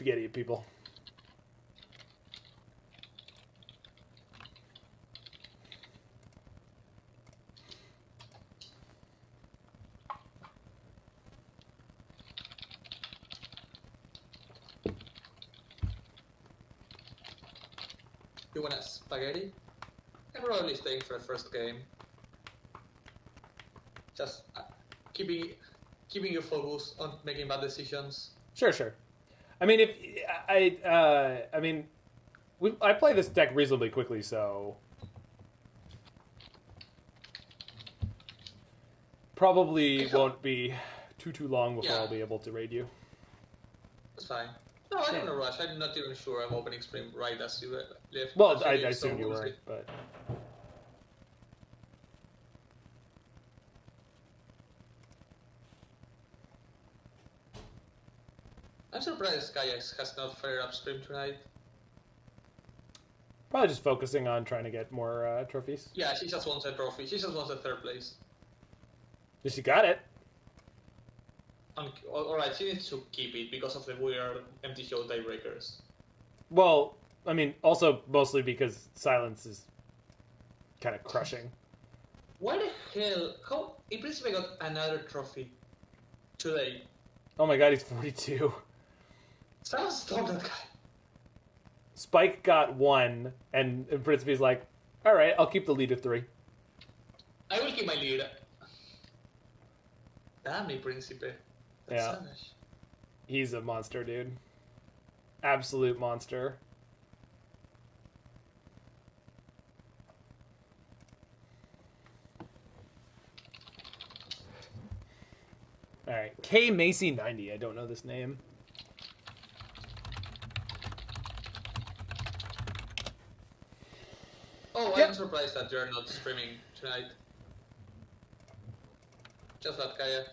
spaghetti at people. You want a spaghetti? I'm probably staying for the first game. Just keeping your focus on making bad decisions. Sure. I mean, I play this deck reasonably quickly, so probably won't be too long before I'll be able to raid you. That's fine. No, I don't rush. I'm not even sure I'm opening stream right as you left. Well, I assume you weren't, but... I'm surprised Kayax has not fired up stream tonight. Probably just focusing on trying to get more trophies. Yeah, she just wants a trophy. She just wants a third place. She got it. Alright, she needs to keep it because of the weird MTGO tiebreakers. Well, I mean, also mostly because silence is kind of crushing. Why the hell? How? In principle, I got another trophy today. Oh my god, he's 42. Someone stop that guy. Spike got 1, and Principe's like, alright, I'll keep the lead at 3. I will keep my lead. Damn me, Principe. That's savage. He's a monster, dude. Absolute monster. Alright, K Macy 90. I don't know this name. Oh, I'm surprised that you're not streaming tonight. Just that Kaya.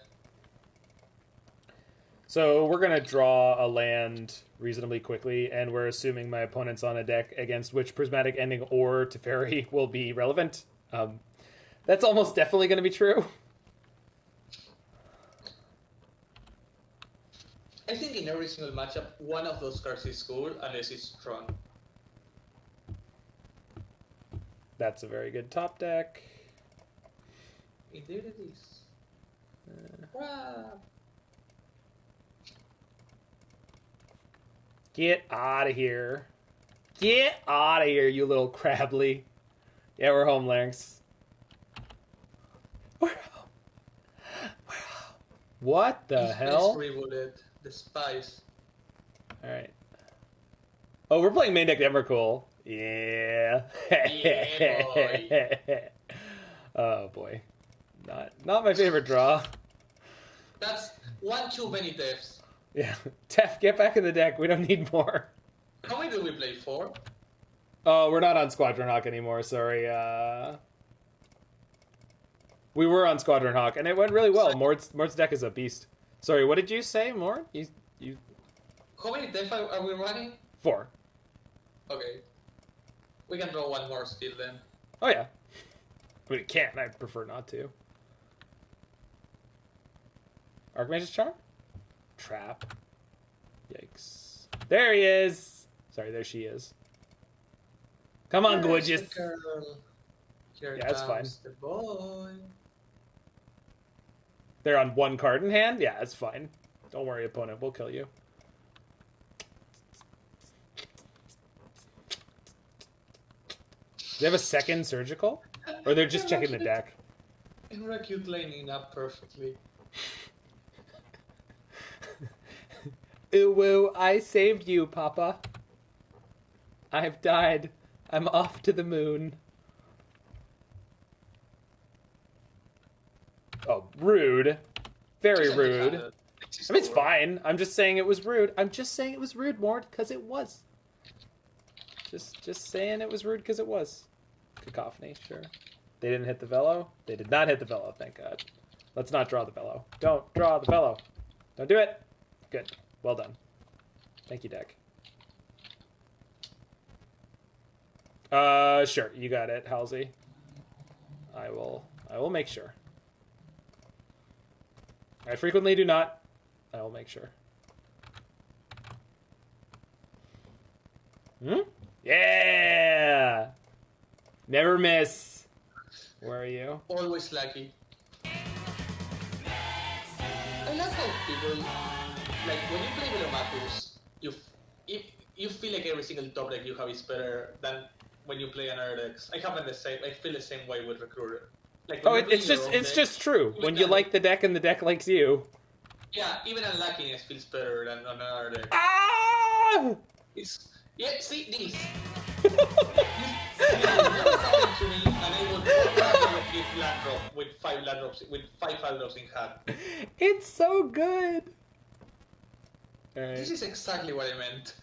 So we're going to draw a land reasonably quickly, and we're assuming my opponent's on a deck against which Prismatic Ending or Teferi will be relevant. That's almost definitely going to be true. I think in every single matchup, one of those cards is good unless it's strong. That's a very good top deck. Indeed it is. Wow. Get out of here. Get out of here, you little Crably. Yeah, we're home, Larynx. We're home. We're home. What the hell? Rebooted. The spice. Alright. Oh, we're playing main deck Emrakul. Yeah. Yeah, boy. Oh, boy. Not my favorite draw. That's one too many Tefs. Yeah. Tef, get back in the deck. We don't need more. How many do we play? 4? Oh, we're not on Squadron Hawk anymore. Sorry. We were on Squadron Hawk, and it went really well. Mord's deck is a beast. Sorry, what did you say, Mord? You. How many Tef are we running? 4. Okay. We can draw one more still then. Oh, yeah. But it can't. I'd prefer not to. Archmage's Charm? Trap. Yikes. There he is! Sorry, there she is. Come on, gorgeous. Here Yeah, that's fine. The boy. They're on 1 card in hand? Yeah, that's fine. Don't worry, opponent. We'll kill you. Do they have a second surgical? Or they're just checking the deck? Emrakul lining up perfectly. Ooh, I saved you, Papa. I've died. I'm off to the moon. Oh, rude. Very rude. I mean, it's fine. I'm just saying it was rude. I'm just saying it was rude, Mord, because it was. Just saying it was rude because it was. Cacophony, sure. They didn't hit the Velo? They did not hit the Velo, thank God. Let's not draw the Velo. Don't draw the Velo. Don't do it. Good. Well done. Thank you, deck. Sure. You got it, Halsey. I will make sure. I frequently do not. I will make sure. Hmm? Yeah! Never miss. Where are you? Always lucky. I love how people, like, when you play Velomachus, you feel like every single top deck you have is better than when you play another decks. I feel the same way with Recruiter. Like, when Oh, you're playing it's your just own it's deck, just true. even When you un- like the deck and the deck likes you. Yeah, even unluckiness feels better than on another deck. Ah! Yeah, see this. This never happened to me, and I would always give land drop with 5 land drops in hand. It's so good. Alright. This is exactly what I meant.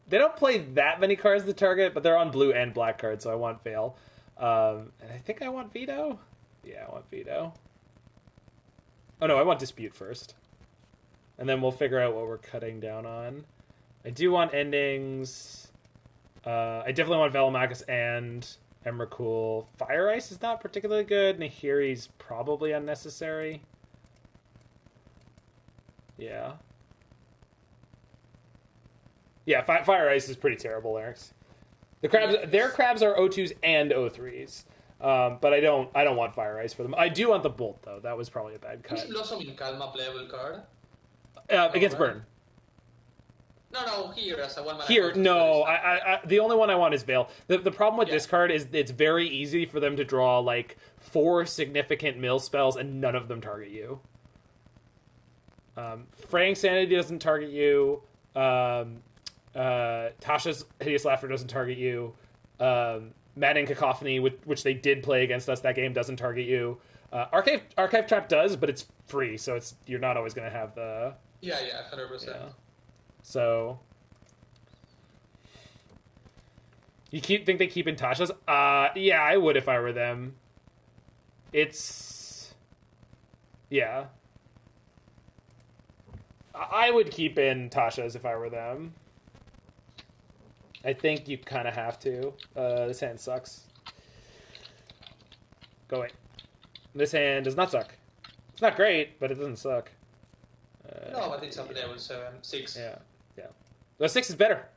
They don't play that many cards to target, but they're on blue and black cards, so I want Veil. And I think I want Veto. Yeah, I want Veto. Oh no, I want Dispute first. And then we'll figure out what we're cutting down on. I do want endings. I definitely want Velomachus and Emrakul. Fire Ice is not particularly good. Nahiri's probably unnecessary. Yeah. Yeah, Fire Ice is pretty terrible, Larynx. Their crabs are O2s and O3s. But I don't want Fire Ice for them. I do want the Bolt, though. That was probably a bad cut. Is Blossom in Calma playable card? Against right? Burn. No, here as a one mana. Here, counter no. spell. The only one I want is Veil. The problem with Yeah. this card is it's very easy for them to draw, like, 4 significant mill spells and none of them target you. Fraying Sanity doesn't target you. Tasha's Hideous Laughter doesn't target you. Maddening Cacophony, which they did play against us that game, doesn't target you. Archive Trap does, but it's free, so you're not always going to have the... Yeah, 100%. Yeah. So... You think they keep in Tasha's? Yeah, I would if I were them. It's... Yeah. I would keep in Tasha's if I were them. I think you kind of have to. This hand sucks. Go away. This hand does not suck. It's not great, but it doesn't suck. No, but it's up level 6. Yeah. The 6 is better.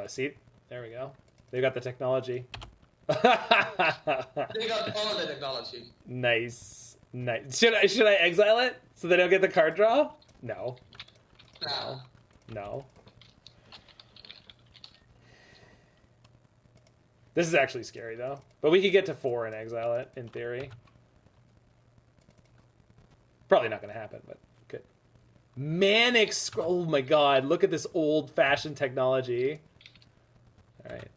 See? There we go. They got the technology. They got all the technology. Nice. Should I exile it so they don't get the card draw? No. No. This is actually scary, though. But we could get to 4 and exile it, in theory. Probably not going to happen, but good. Manic Scroll. Oh my god, look at this old-fashioned technology. Alright.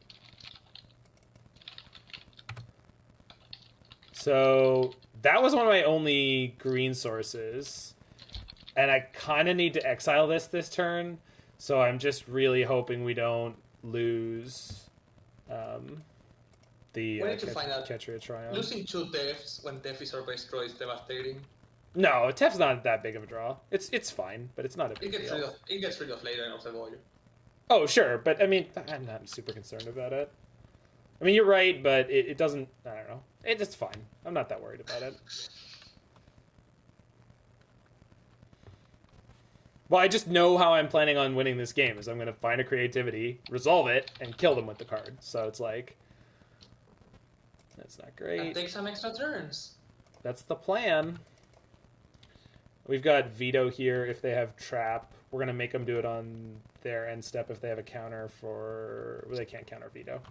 So, that was one of my only green sources. And I kind of need to exile this turn. So I'm just really hoping we don't lose... the We need to find out. Ketria Triome. Losing 2 Tefs when Tef is our best draw is devastating. No, Tef's not that big of a draw. It's fine, but it's not a big It deal. gets rid of later in Observatory. Oh, sure, but I mean, I'm not super concerned about it. I mean, you're right, but it doesn't... I don't know. It's fine. I'm not that worried about it. Well, I just know how I'm planning on winning this game, is I'm going to find a creativity, resolve it, and kill them with the card. So it's like... That's not great. And take some extra turns. That's the plan. We've got Veto here if they have Trap. We're going to make them do it on their end step if they have a counter for... Well, they can't counter Veto.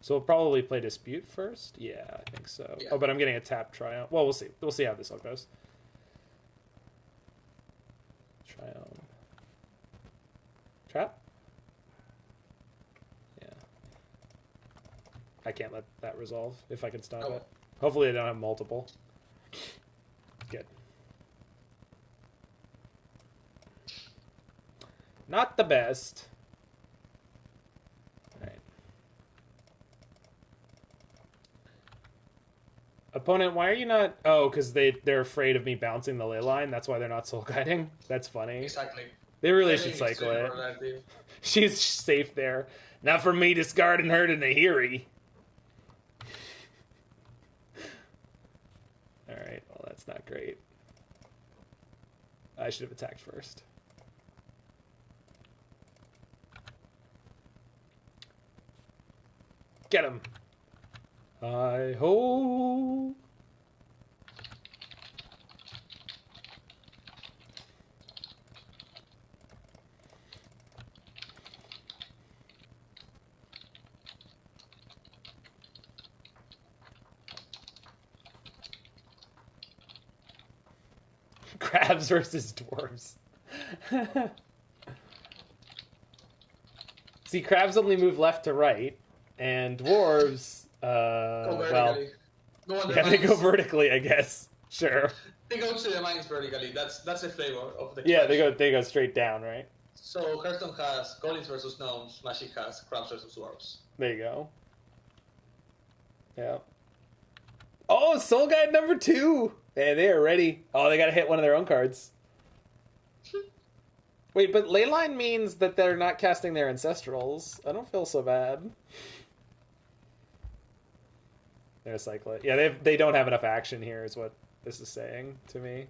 So we'll probably play Dispute first? Yeah, I think so. Yeah. Oh, but I'm getting a tap Triumph. Well, we'll see. We'll see how this all goes. Triumph. Trap? Yeah. I can't let that resolve if I can stop it. Hopefully I don't have multiple. Good. Not the best. Alright. Opponent, why are you not... Oh, because they're afraid of me bouncing the ley line. That's why they're not soul guiding. That's funny. Exactly. They really should cycle it. She's safe there. Not for me discarding her to Nahiri. Alright, well that's not great. I should have attacked first. Get him. Hi-ho. Crabs versus dwarves. See, crabs only move left to right, and dwarves, well, they go vertically, I guess. Sure. They go to the mines vertically. That's the flavor of the. Yeah, they go straight down, right? So Hearthstone has goblins versus gnomes. Magic has crabs versus dwarves. There you go. Yeah. Oh, Soul Guide number 2. Man, they are ready. Oh, they got to hit one of their own cards. Wait, but Leyline means that they're not casting their Ancestrals. I don't feel so bad. They're a cyclist. Yeah, they don't have enough action here, is what this is saying to me.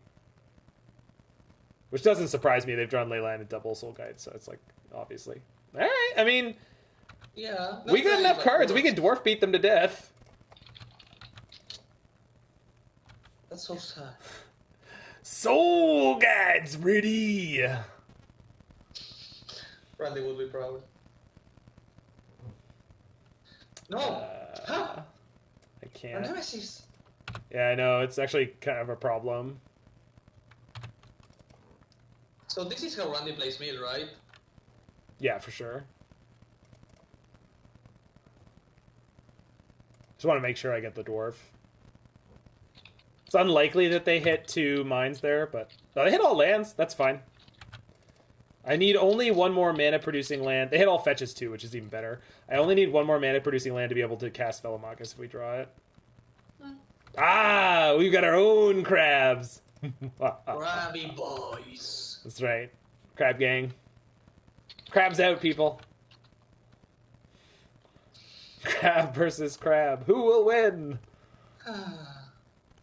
Which doesn't surprise me. They've drawn Leyline and double Soul Guide, so it's like, obviously. All right, I mean... Yeah. We got enough cards. We can dwarf beat them to death. That's so sad. Soul Guide's ready. Randy would be proud. No! Huh? I can't. Nemesis. Yeah, I know. It's actually kind of a problem. So this is how Randy plays Mill, right? Yeah, for sure. Just want to make sure I get the dwarf. It's unlikely that they hit 2 mines there, but they hit all lands. That's fine. I need only one more mana-producing land. They hit all fetches too, which is even better. I only need one more mana-producing land to be able to cast Velomachus if we draw it. Ah, we've got our own crabs. Crabby boys. That's right. Crab gang. Crabs out, people. Crab versus crab. Who will win?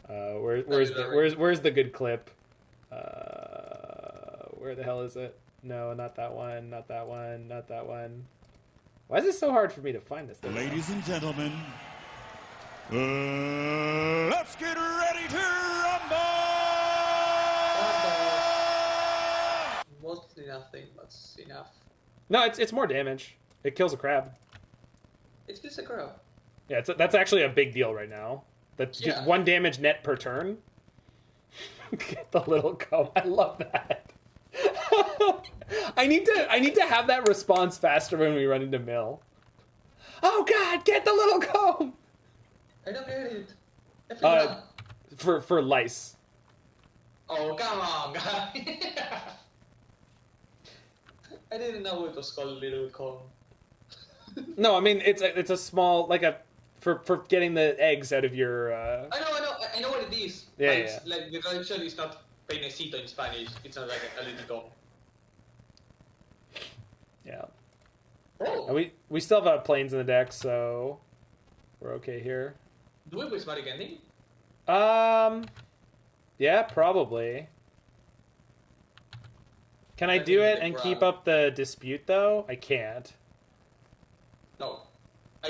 Where's the good clip? Where the hell is it? No, not that one. Not that one. Not that one. Why is it so hard for me to find this thing? Ladies and gentlemen, let's get ready to rumble! Mostly nothing, but enough. No, it's more damage. It kills a crab. It kills a crab. Yeah, that's actually a big deal right now. That's just 1 damage net per turn. Get the little comb. I love that. I need to have that response faster when we run into mill. Oh God, get the little comb. I don't get it. For lice. Oh come on, guy. I didn't know it was called little comb. No, I mean it's a small for getting the eggs out of your. I know what it is. Yeah, it's, like the traduction is not peinecito in Spanish. It's not like a little comb. Yeah. Oh. And we still have planes in the deck, so we're okay here. Do we Prismatic Ending? Yeah, probably. Can I do it and keep up the dispute though? I can't. No.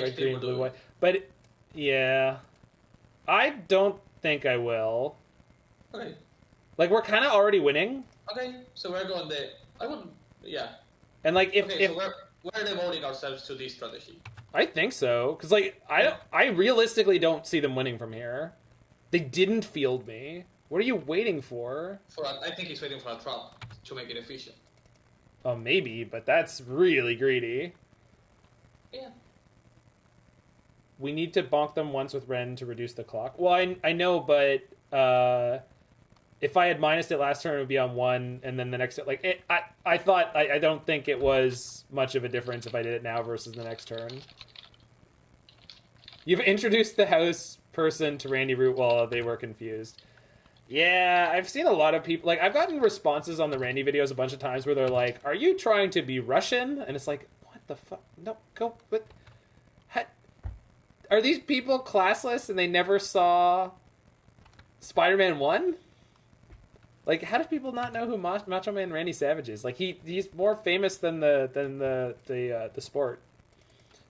Red, green, blue, white. But yeah, I don't think I will. Okay. Like we're kind of already winning. Okay, so we're going there. Yeah. And like if so we're devoting ourselves to this strategy. I think so, because like I realistically don't see them winning from here. They didn't field me. What are you waiting for? I think he's waiting for a trap to make it efficient. Oh, maybe, but that's really greedy. Yeah. We need to bonk them once with Wrenn to reduce the clock. Well, I know, but if I had minused it last turn, it would be on 1, and then the next... I don't think it was much of a difference if I did it now versus the next turn. You've introduced the house person to Randy Root while they were confused. Yeah, I've seen a lot of people... Like, I've gotten responses on the Randy videos a bunch of times where they're like, are you trying to be Russian? And it's like, what the fuck? No, go... What? Are these people classless and they never saw Spider-Man 1? Like, how do people not know who Macho Man Randy Savage is? Like, he's more famous than the sport.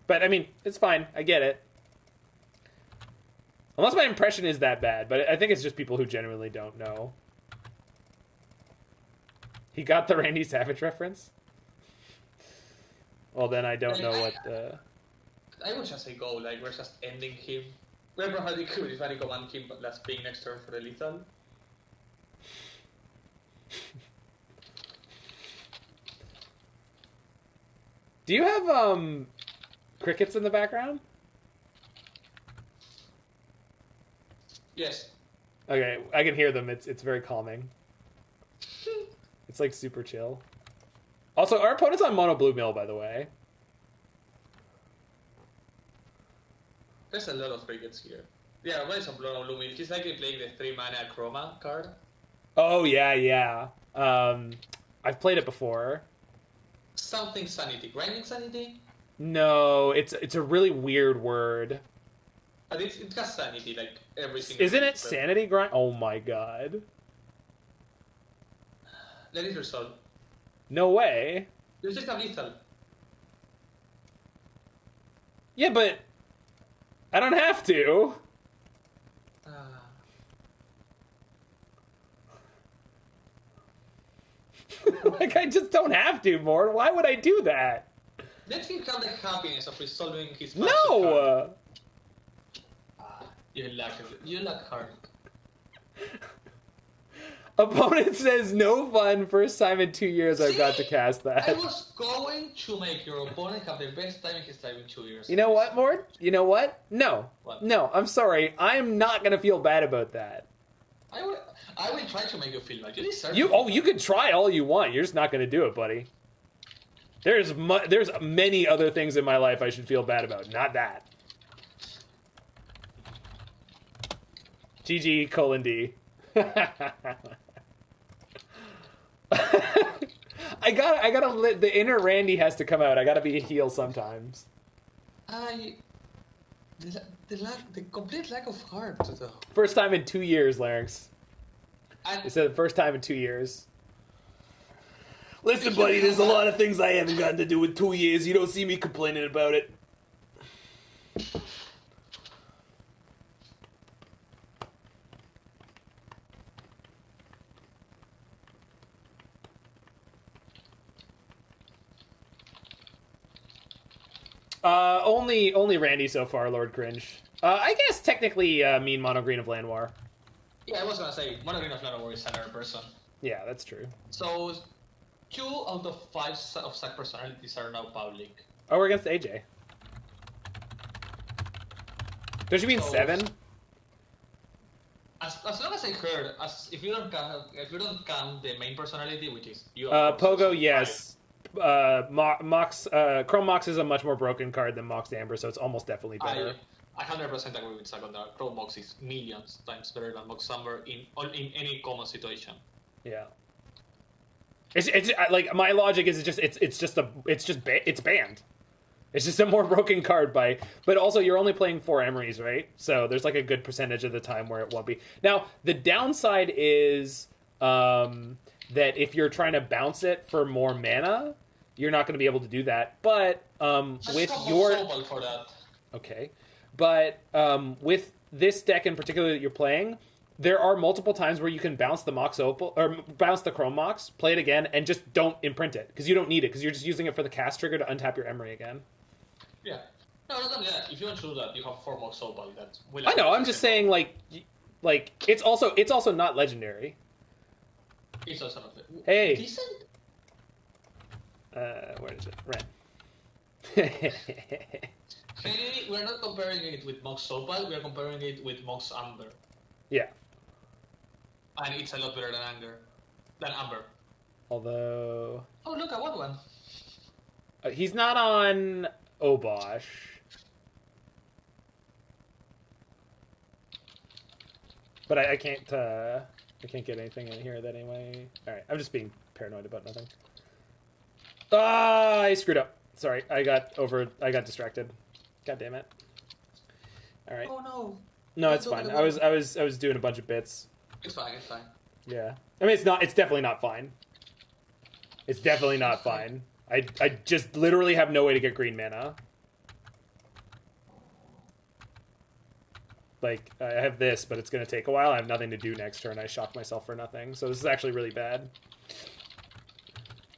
But, I mean, it's fine. I get it. Unless my impression is that bad, but I think it's just people who genuinely don't know. He got the Randy Savage reference? Well, then I don't know what... I would just say go, like, we're just ending him. Remember how they could Prismari Command him, but last ping next turn for the lethal? Do you have, crickets in the background? Yes. Okay, I can hear them. It's very calming. It's, like, super chill. Also, our opponent's on mono blue mill, by the way. There's a lot of crickets here. Yeah, what is on Blood Blue Mill? He's likely playing the 3-mana Chroma card. Oh, yeah. I've played it before. Something Sanity. Grinding Sanity? No, it's a really weird word. But it has Sanity, like, every single... Isn't it Sanity Grind? Oh my god. Let it resolve. No way. You just have lethal. Yeah, but... I don't have to. Like, I just don't have to, Mort. Why would I do that? Let him have the happiness of resolving his... No! You lack heart. Opponent says, no fun. First time in 2 years I've got to cast that. I was going to make your opponent have the best time in his life in 2 years. You know what, Mort? You know what? No. What? No, I'm sorry. I am not going to feel bad about that. I will try to make you feel bad. You deserve You it. Oh, you can try all you want. You're just not going to do it, buddy. There's many other things in my life I should feel bad about. Not that. GG, colon D. I gotta the inner Randy has to come out. I gotta be a heel sometimes. The complete lack of heart, though. First time in 2 years, Larynx. And They said first time in 2 years. Listen, buddy, there's a lot of things I haven't gotten to do in 2 years. You don't see me complaining about it. Only Randy so far, Lord Cringe. I guess technically Mean Mono Green of Llanowar. yeah, I was gonna say, Mono Green of Llanowar is another person. Yeah, that's true. So, 2 out of 5 of Sack personalities are now public. Oh, we're against AJ. Don't you mean So- 7? As long as I heard, if you don't count the main personality, which is you. Pogo, yes. Mox, Chrome Mox is a much more broken card than Mox Amber, so it's almost definitely better. I 100% agree with Zack on that. Chrome Mox is millions times better than Mox Amber in any common situation. Yeah. It's like my logic is it's banned. It's just a more broken card but also you're only playing 4 Emeries, right? So there's like a good percentage of the time where it won't be. Now the downside is that if you're trying to bounce it for more mana, you're not going to be able to do that. But with your for that. okay, but with this deck in particular that you're playing, there are multiple times where you can bounce the Mox Opal or bounce the Chrome Mox, play it again, and just don't imprint it because you don't need it because you're just using it for the cast trigger to untap your Emery again. Yeah. No, not only that. If you want to do that, you have 4 Mox Opal. That will. I know. I'm just saying, like it's also not legendary. It's also not. Hey. Decent. Where is it? Ren. Hey, we're not comparing it with Mox Opal. We are comparing it with Mox Amber. Yeah. And it's a lot better than Amber. Although... Oh, look, I won one. He's not on Obosh. But I can't get anything in here that anyway. Alright, I'm just being paranoid about nothing. Ah, I screwed up. Sorry, I got distracted. God damn it. Alright. Oh no. No, it's fine. I was doing a bunch of bits. It's fine, it's fine. Yeah. I mean, it's definitely not fine. It's definitely not fine. I just literally have no way to get green mana. like, I have this, but it's going to take a while. I have nothing to do next turn. I shock myself for nothing. So this is actually really bad.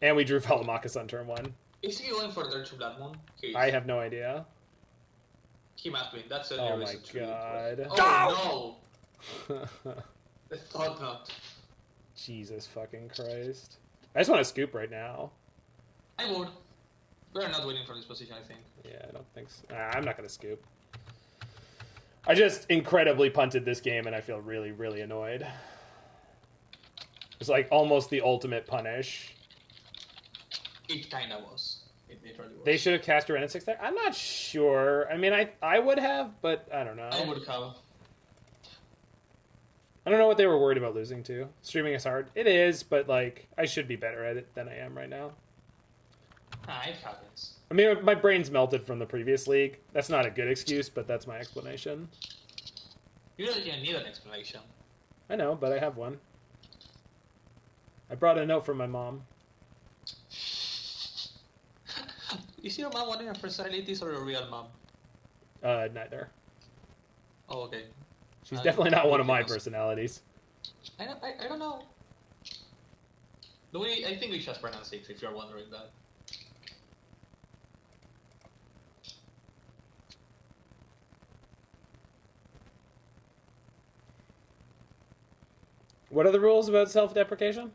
And we drew Velomachus on turn 1. Is he going for turn 2 Blood Moon? I have no idea. He must win. That's a Oh my god. Oh no! I thought not. Jesus fucking Christ. I just want to scoop right now. I would. We're not winning from this position, I think. Yeah, I don't think so. I'm not going to scoop. I just incredibly punted this game, and I feel really, really annoyed. It's like almost the ultimate punish. It kinda was. It literally was. They should have cast a Wrenn and Six there? I'm not sure. I mean, I would have, but I don't know. I would have. I don't know what they were worried about losing to. Streaming is hard. It is, but like, I should be better at it than I am right now. It happens. I mean, my brain's melted from the previous league. That's not a good excuse, but that's my explanation. You don't even need an explanation. I know, but I have one. I brought a note from my mom. Is your mom one of your personalities or a real mom? Neither. Oh, okay. She's definitely not one of my personalities. I don't know. I think we just Wrenn and Six, if you're wondering that. What are the rules about self-deprecation?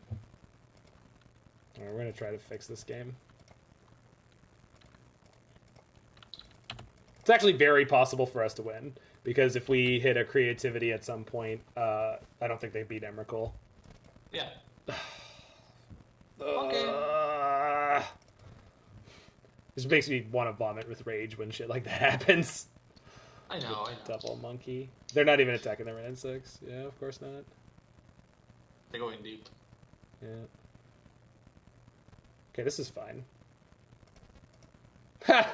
We're going to try to fix this game. It's actually very possible for us to win, because if we hit a creativity at some point, I don't think they beat Emrakul. Yeah. Okay. This makes me want to vomit with rage when shit like that happens. I know. Double monkey. They're not even attacking the Wrenn and Six. Yeah, of course not. They're going deep. Yeah. Okay, this is fine. Ha!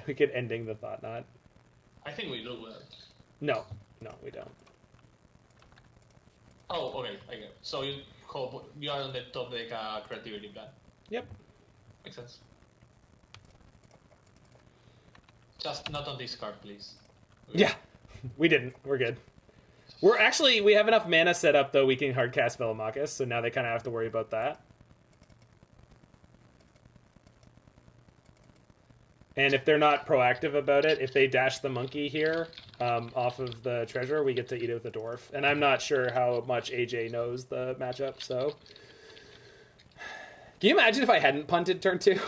We could ending the Thought Knot. I think we do well. No, we don't. Oh, okay. I get it. So you are on the top deck creativity plan. Yep. Makes sense. Just not on this card, please. Yeah, we didn't. We're good. We have enough mana set up, though, we can hardcast Velomachus, so now they kind of have to worry about that. And if they're not proactive about it, if they dash the monkey here off of the treasure, we get to eat it with the dwarf. And I'm not sure how much AJ knows the matchup, so... Can you imagine if I hadn't punted turn 2?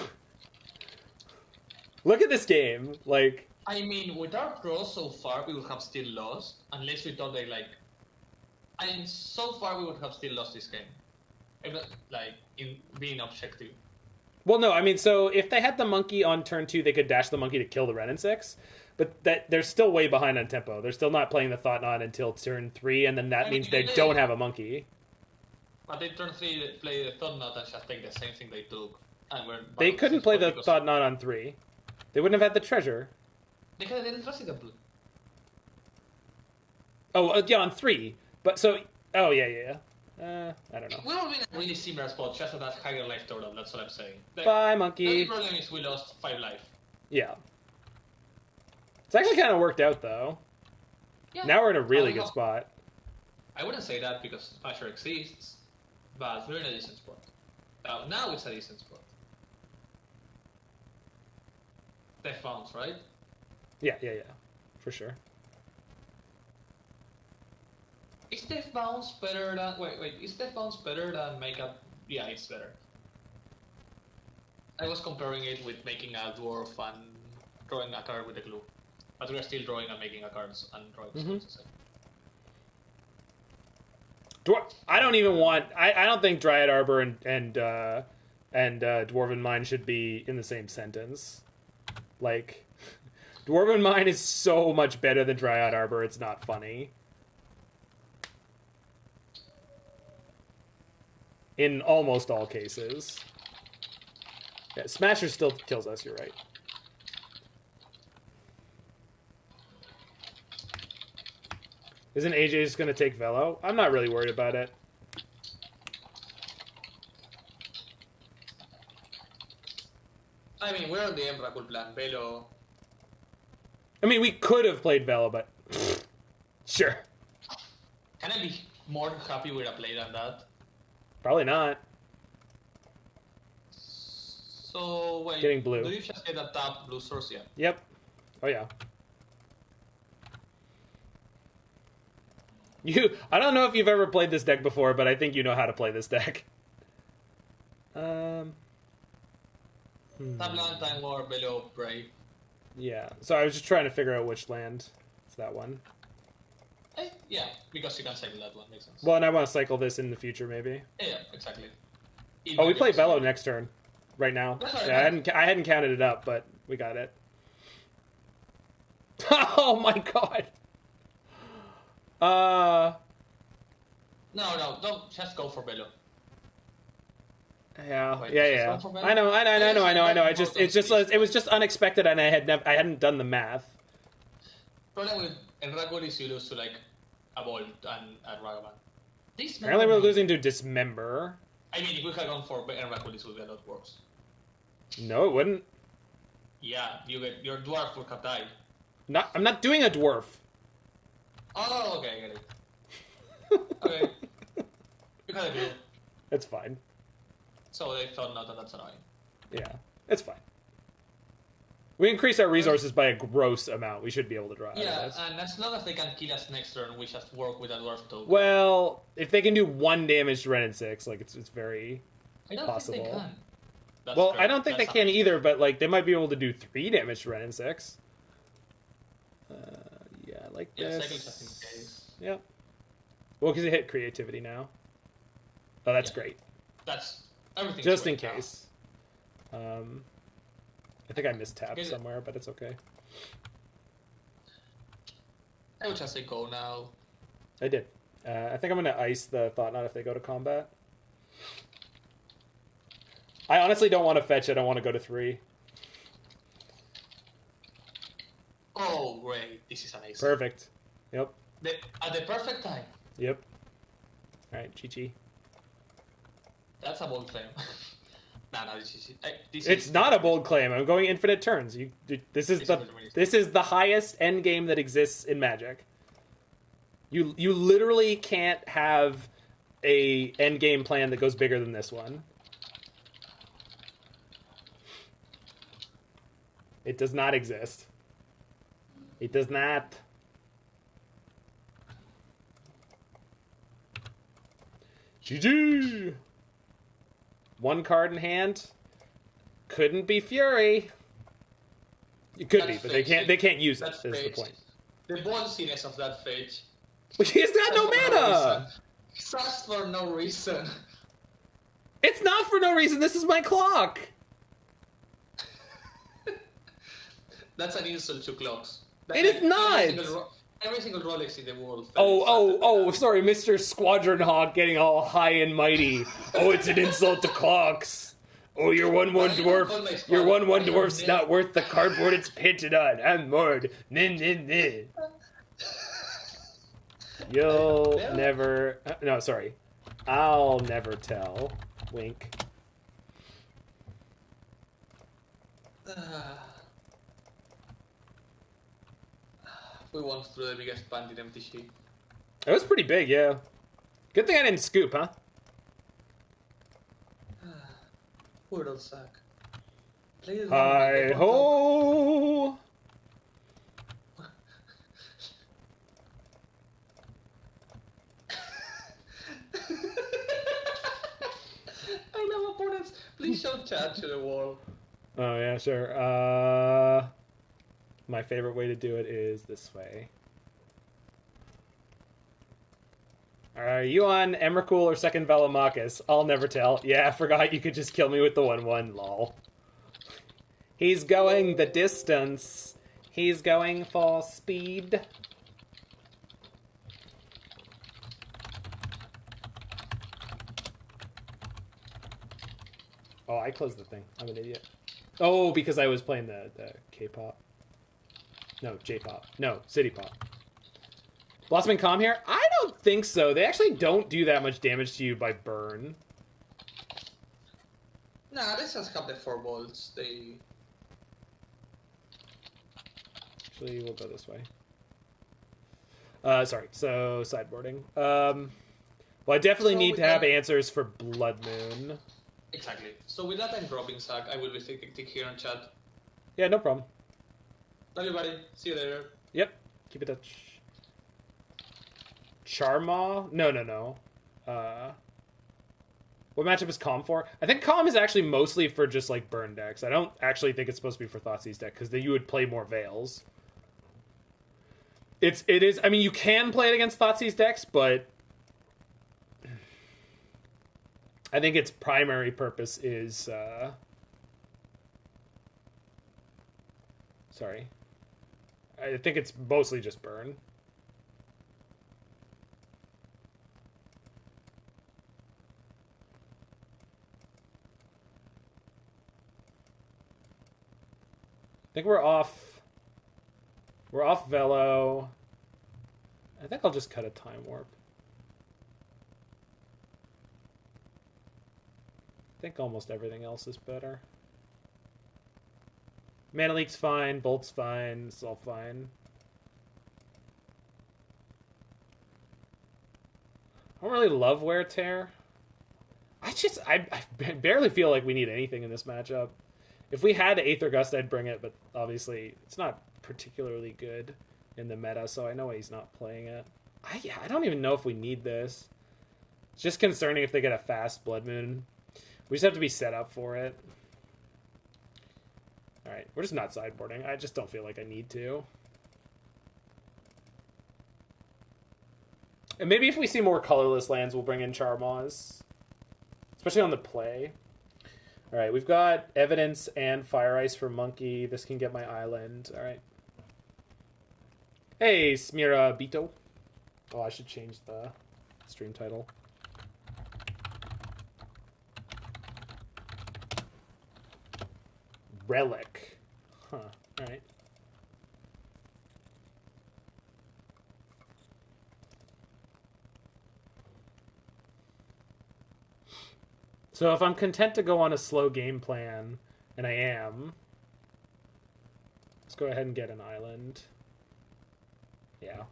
Look at this game, like... I mean, with our draws so far, we would have still lost, unless we thought they, like... I mean, so far we would have still lost this game. Like, in being objective. Well, no, I mean, so if they had the monkey on turn 2, they could dash the monkey to kill the Wrenn and Six, but they're still way behind on tempo. They're still not playing the Thought Knot until turn 3, and then that means they don't have a monkey. But they turn 3, they play the Thought Knot and just take the same thing they took. And they couldn't play the Thought Knot on 3. They wouldn't have had the treasure. They didn't trust it. Oh, yeah, on 3. But so, oh, yeah. I don't know. We were in a really similar spot, just at that higher life total, that's what I'm saying. Bye, monkey. The problem is we lost 5 life. Yeah. It's actually kind of worked out, though. Yeah. Now we're in a really good spot. I wouldn't say that because Smasher exists, but we're in a decent spot. Now it's a decent spot. Death bounce, right? Yeah. For sure. Is Death Bounce better than... Wait. Is Death Bounce better than Makeup? Yeah, it's better. I was comparing it with making a dwarf and drawing a card with a clue. But we are still drawing and making a cards and drawing I don't even want... I don't think Dryad Arbor and Dwarven Mine should be in the same sentence. Like, Dwarven Mine is so much better than Dryad Arbor, it's not funny. In almost all cases. Yeah, Smasher still kills us, you're right. Isn't AJ just going to take Velo? I'm not really worried about it. I mean, we're on the Emrakul plan. Velo... I mean, we could have played Velo, but... Sure. Can I be more happy with a play than that? Probably not. So wait, Getting blue. do you just get a tap blue source? Yeah. Yep. Oh yeah. I don't know if you've ever played this deck before, but I think you know how to play this deck. Tap land, time war, Velo, Brave. Yeah. So I was just trying to figure out which land. It's that one. Yeah, because you can cycle that one, makes sense. Well, and I want to cycle this in the future, maybe. Yeah, exactly. Oh, we play Velo next turn. Right now. That's right, Yeah, I hadn't counted it up, but we got it. Oh my god. No, don't just go for Velo. Yeah, Wait, yeah. I know. It was just unexpected, and I hadn't done the math. Problem with Emrakul is you lose to like a Bolt and a Raugrin. Apparently, we're losing to Dismember. I mean, if we had gone for Emrakul, this would be a lot worse. No, it wouldn't. Yeah, you get your dwarf would have died. I'm not doing a dwarf. Oh, okay, I get it. Okay. You kind of do. It's fine. So they thought not, and that's annoying. Yeah, it's fine. We increase our resources by a gross amount. We should be able to draw. Yeah, and as long as they can kill us next turn, we just work with a dwarf token. Well, if they can do 1 damage to Wrenn and Six, like it's very possible. Think they can. That's Well, correct. I don't think they can either, but like they might be able to do 3 damage to Wrenn and Six. Yeah, like Yeah, this. cycle just in case. Yeah. Well, because it hit creativity now. Oh, that's great. That's everything. Just in case. I think I mistapped somewhere, but it's okay. I would just say go now. I did. I think I'm going to ice the Thought Knot if they go to combat. I honestly don't want to fetch. I don't want to go to 3. Oh, great. This is amazing. Perfect. Yep. At the perfect time. Yep. Alright, GG. That's a bold claim. No, this It's not a bold claim. I'm going infinite turns. This is the highest end game that exists in Magic. You literally can't have a end game plan that goes bigger than this one. It does not exist. It does not. GG! 1 card in hand. Couldn't be Fury. It could be, but they can't use it. Is the point. The ballsiness of that fate. He's got no mana! It's just for no reason. It's not for no reason. This is my clock. That's an insult to clocks. It is not! Every single Rolex in the world. Sorry, Mr. Squadron Hawk getting all high and mighty. Oh, it's an insult to clocks. Oh, your 1/1 dwarf. Your 1/1 dwarf's not worth the cardboard it's painted on. I'm Mord. You'll never. No, sorry. I'll never tell. Wink. We won through the biggest band in MTG. It was pretty big, yeah. Good thing I didn't scoop, huh? Poor old sack. Hi ho! I love opponents. Please show chat to the wall. Oh yeah, sure. My favorite way to do it is this way. Are you on Emrakul or second Velomachus? I'll never tell. Yeah, I forgot you could just kill me with the 1/1, lol. He's going the distance. He's going for speed. Oh, I closed the thing. I'm an idiot. Oh, because I was playing the K-pop. No, J-pop. No, City Pop. Blossoming Calm here? I don't think so. They actually don't do that much damage to you by burn. Nah, they just have the 4 bolts. They... Actually, we'll go this way. Sorry, so sideboarding. Well, I definitely So need with to have that- answers for Blood Moon. Exactly. So with that, I'm dropping Sack. I will be tick here on chat. Yeah, no problem. Love you, buddy. See you later. Yep, keep in touch. Charmaw? No. What matchup is Calm for? I think Calm is actually mostly for just like burn decks. I don't actually think it's supposed to be for Thoughtseize deck because then you would play more Veils. It is. I mean, you can play it against Thoughtseize decks, but I think its primary purpose is. Sorry. I think it's mostly just burn. I think we're off. We're off Velo. I think I'll just cut a Time Warp. I think almost everything else is better. Mana Leak's fine, Bolt's fine, it's all fine. I don't really love Wear Tear. I barely feel like we need anything in this matchup. If we had Aether Gust, I'd bring it, but obviously it's not particularly good in the meta, so I know he's not playing it. I don't even know if we need this. It's just concerning if they get a fast Blood Moon. We just have to be set up for it. Alright, we're just not sideboarding. I just don't feel like I need to. And maybe if we see more colorless lands, we'll bring in Charmaws. Especially on the play. Alright, we've got Evidence and Fire Ice for Monkey. This can get my island. Alright. Hey, Smira Veto. Oh, I should change the stream title. Relic. Huh. Alright. So if I'm content to go on a slow game plan, and I am, let's go ahead and get an island. Yeah.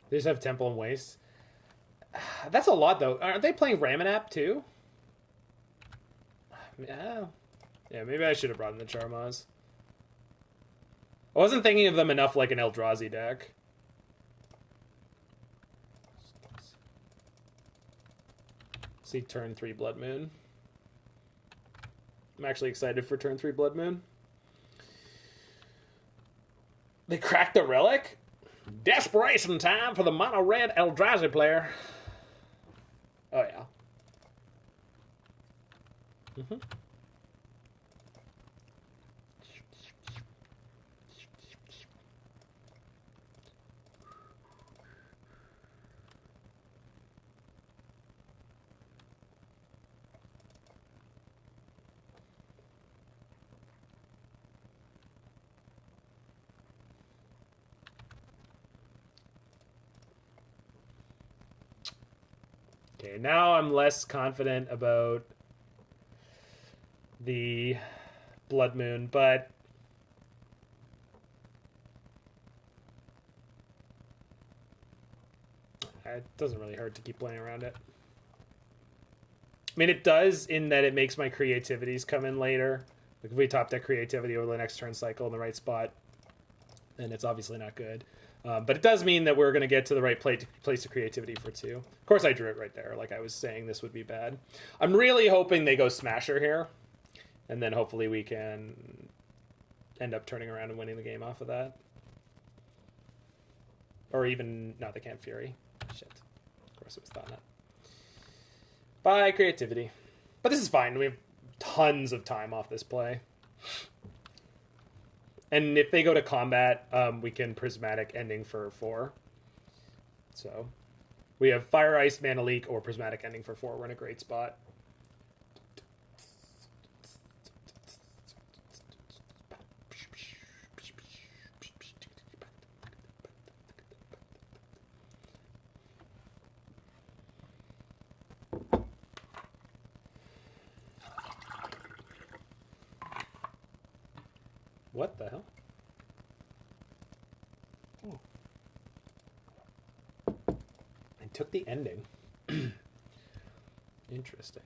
They just have Temple and Waste. That's a lot, though. Aren't they playing Ramanap, too? Yeah, maybe I should have brought in the Charmaws. I wasn't thinking of them enough like an Eldrazi deck. See turn 3 Blood Moon. I'm actually excited for turn 3 Blood Moon. They cracked the Relic? Desperation time for the mono red Eldrazi player. Oh yeah. Mm-hmm. Okay, now I'm less confident about the Blood Moon, but it doesn't really hurt to keep playing around it. I mean, it does in that it makes my creativities come in later. Like if we top deck creativity over the next turn cycle in the right spot, then it's obviously not good. But it does mean that we're going to get to the right place of creativity for 2. Of course, I drew it right there. Like I was saying, this would be bad. I'm really hoping they go Smasher here. And then hopefully we can end up turning around and winning the game off of that. Or even... No, they can't Fury. Shit. Of course it was Thought Nut. Bye, creativity. But this is fine. We have tons of time off this play. And if they go to combat, we can Prismatic Ending for 4. So we have Fire Ice, Mana Leak, or Prismatic Ending for 4. We're in a great spot. What the hell? Oh. I took the ending. Interesting.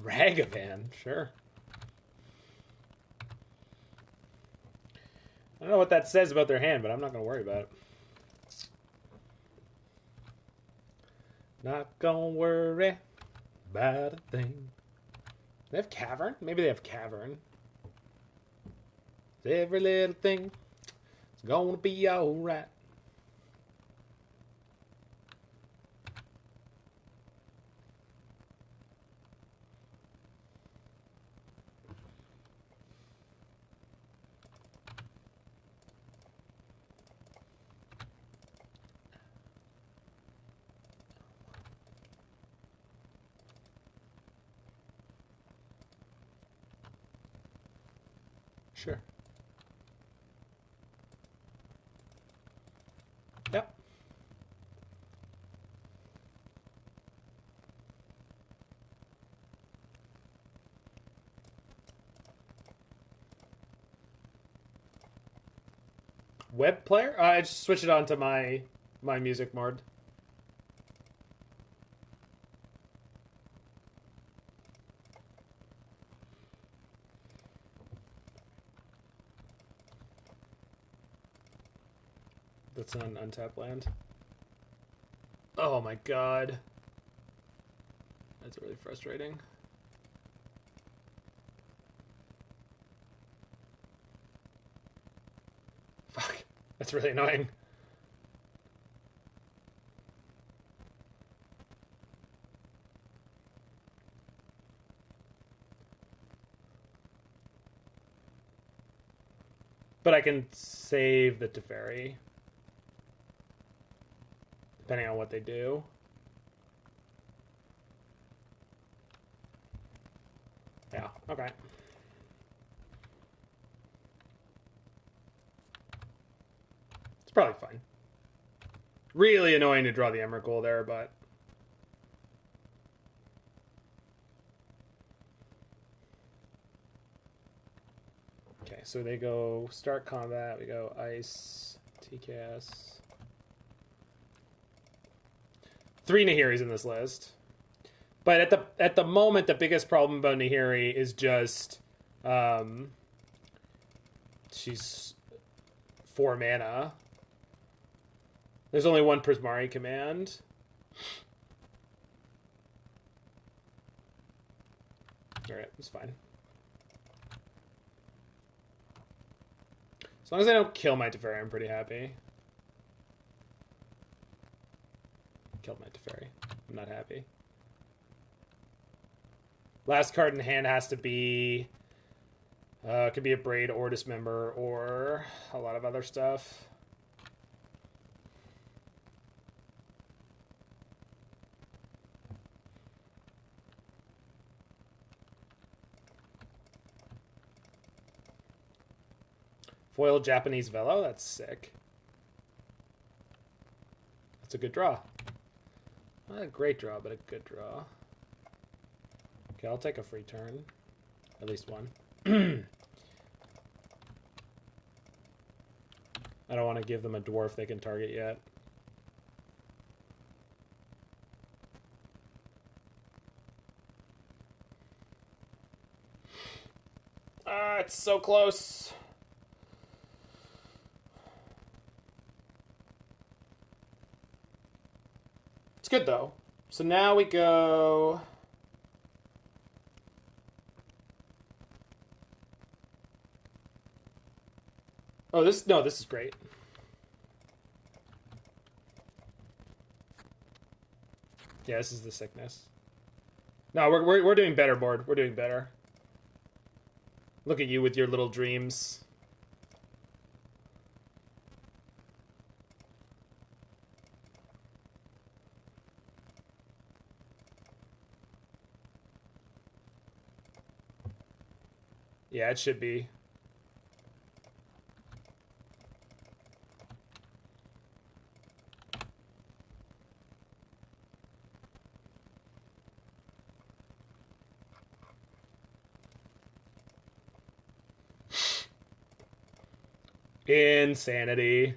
Ragavan, sure. I don't know what that says about their hand, but I'm not going to worry about it. Not going to worry about a thing. They have Cavern? Maybe they have Cavern. Every little thing is going to be alright. Sure. Yep. Web player? I just switched it on to my music mode. That's an untapped land. Oh my god. That's really frustrating. Fuck. That's really annoying. But I can save the Teferi. Depending on what they do. Yeah, okay. It's probably fine. Really annoying to draw the Emrakul there, but... Okay, so they go start combat, we go ice, TKS... 3 Nahiris in this list. But at the moment, the biggest problem about Nahiri is just she's 4 mana. There's only one Prismari Command. Alright, it's fine. As long as I don't kill my Teferi, I'm pretty happy. Killed my Teferi. I'm not happy. Last card in hand has to be... could be a Braid or Dismember or a lot of other stuff. Foil Japanese Velo? That's sick. That's a good draw. Not a great draw, but a good draw. Okay, I'll take a free turn. At least one. I don't want to give them a dwarf they can target yet. Ah, it's so close. It's good, though. So now we go... Oh, this is great. Yeah, this is the sickness. No, we're doing better, board. We're doing better. Look at you with your little dreams. Yeah, it should be. Insanity.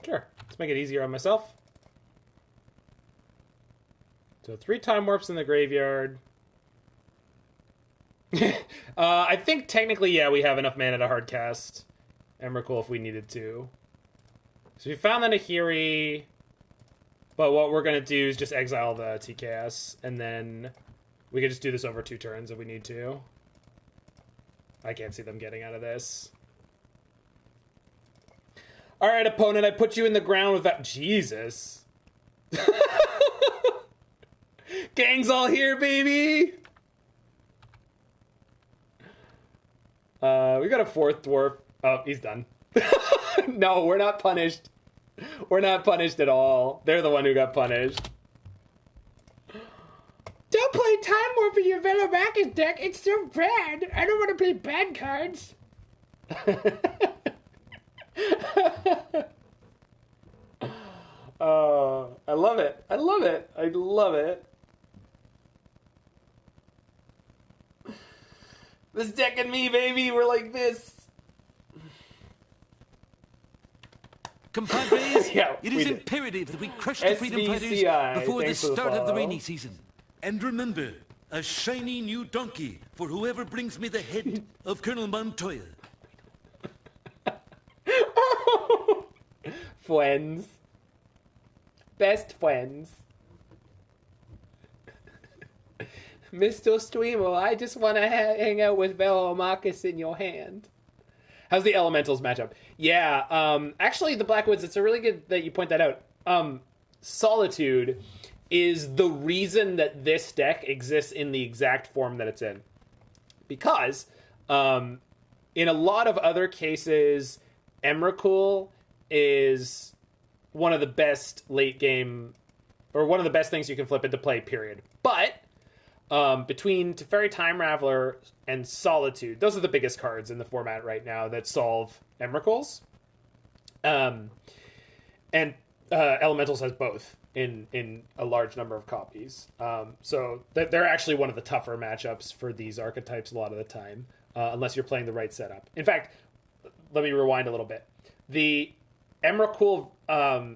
Sure. Let's make it easier on myself. So 3 time warps in the graveyard. I think technically, yeah, we have enough mana to hard cast Emrakul if we needed to. So we found the Nahiri, but what we're going to do is just exile the TKS, and then we could just do this over 2 turns if we need to. I can't see them getting out of this. All right, opponent, I put you in the ground with that. Jesus. Gang's all here, baby. We got a 4th dwarf. Oh, he's done. No, we're not punished. We're not punished at all. They're the one who got punished. Don't play Time Warp in your Velomachus deck. It's so bad. I don't want to play bad cards. I love it. I love it. I love it. This deck and me, baby, we're like this. Compadres, Yeah, it is imperative that we crush the Freedom Fighters before the thanks for the start of the follow. rainy season. And remember, a shiny new donkey for whoever brings me the head of Colonel Montoya. Friends. Best friends. Mr. Streamer, I just want to hang out with Velomachus in your hand. How's the Elementals matchup? Yeah, actually, the Blackwoods, it's a really good that you point that out. Solitude is the reason that this deck exists in the exact form that it's in. Because, in a lot of other cases, Emrakul is one of the best late game, or one of the best things you can flip into play, period. But between Teferi Time Raveler and Solitude, those are the biggest cards in the format right now that solve Emrakuls. And Elementals has both in a large number of copies. So they're actually one of the tougher matchups for these archetypes a lot of the time, unless you're playing the right setup. In fact, let me rewind a little bit. The Emrakul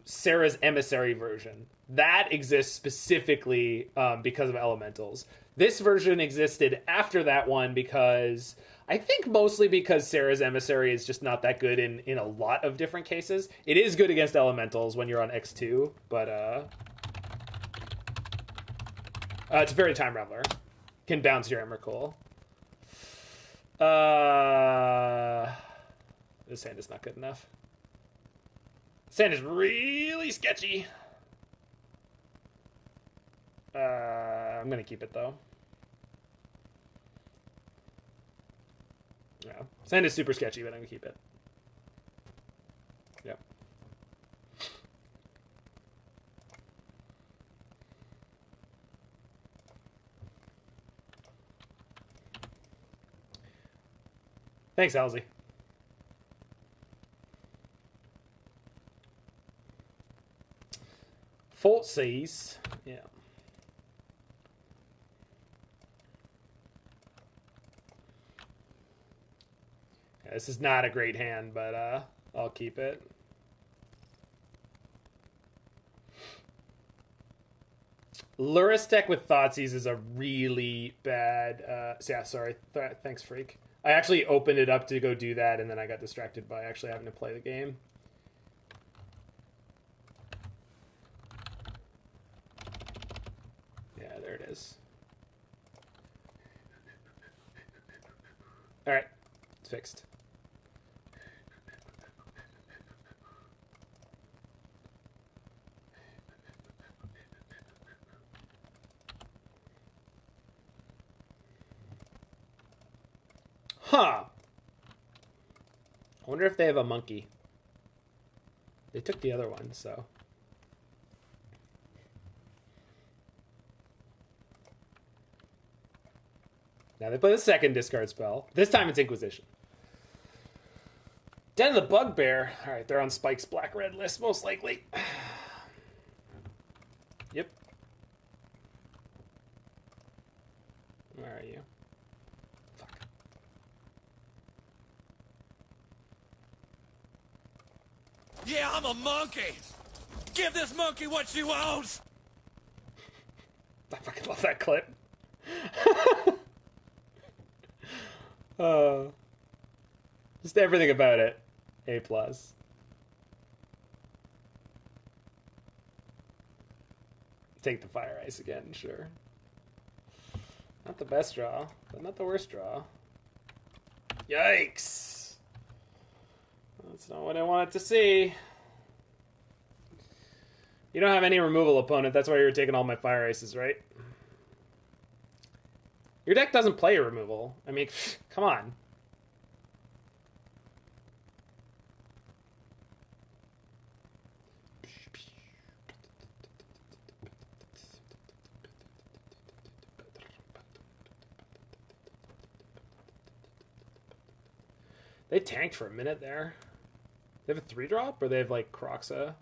Sarah's Emissary version, that exists specifically because of Elementals. This version existed after that one because, I think mostly because Sarah's Emissary is just not that good in a lot of different cases. It is good against Elementals when you're on X2, but it's a very Time Raveler. Can bounce your Emrakul. This hand is not good enough. This hand is really sketchy. I'm going to keep it, though. Yeah. Sand is super sketchy, but I'm going to keep it. Yep. Thanks, Halsey. Fault seas. Yeah. This is not a great hand, but I'll keep it. Luris deck with Thoughtseize is a really bad... yeah, sorry. Thanks, Freak. I actually opened it up to go do that, and then I got distracted by actually having to play the game. Yeah, there it is. All right. It's fixed. Huh. I wonder if they have a monkey. They took the other one, so. Now they play the second discard spell. This time it's Inquisition. Den of the Bugbear. Alright, they're on Spike's black-red list, most likely. Yep. Where are you? Fuck. Yeah, I'm a monkey. Give this monkey what she wants. I fucking love that clip. Just everything about it. A+. Take the Fire Ice again, sure. Not the best draw, but not the worst draw. Yikes! That's not what I wanted to see. You don't have any removal opponent, that's why you're taking all my Fire Ices, right? Your deck doesn't play a removal. I mean, come on. They tanked for a minute there. They have a 3-drop, or they have like Croxa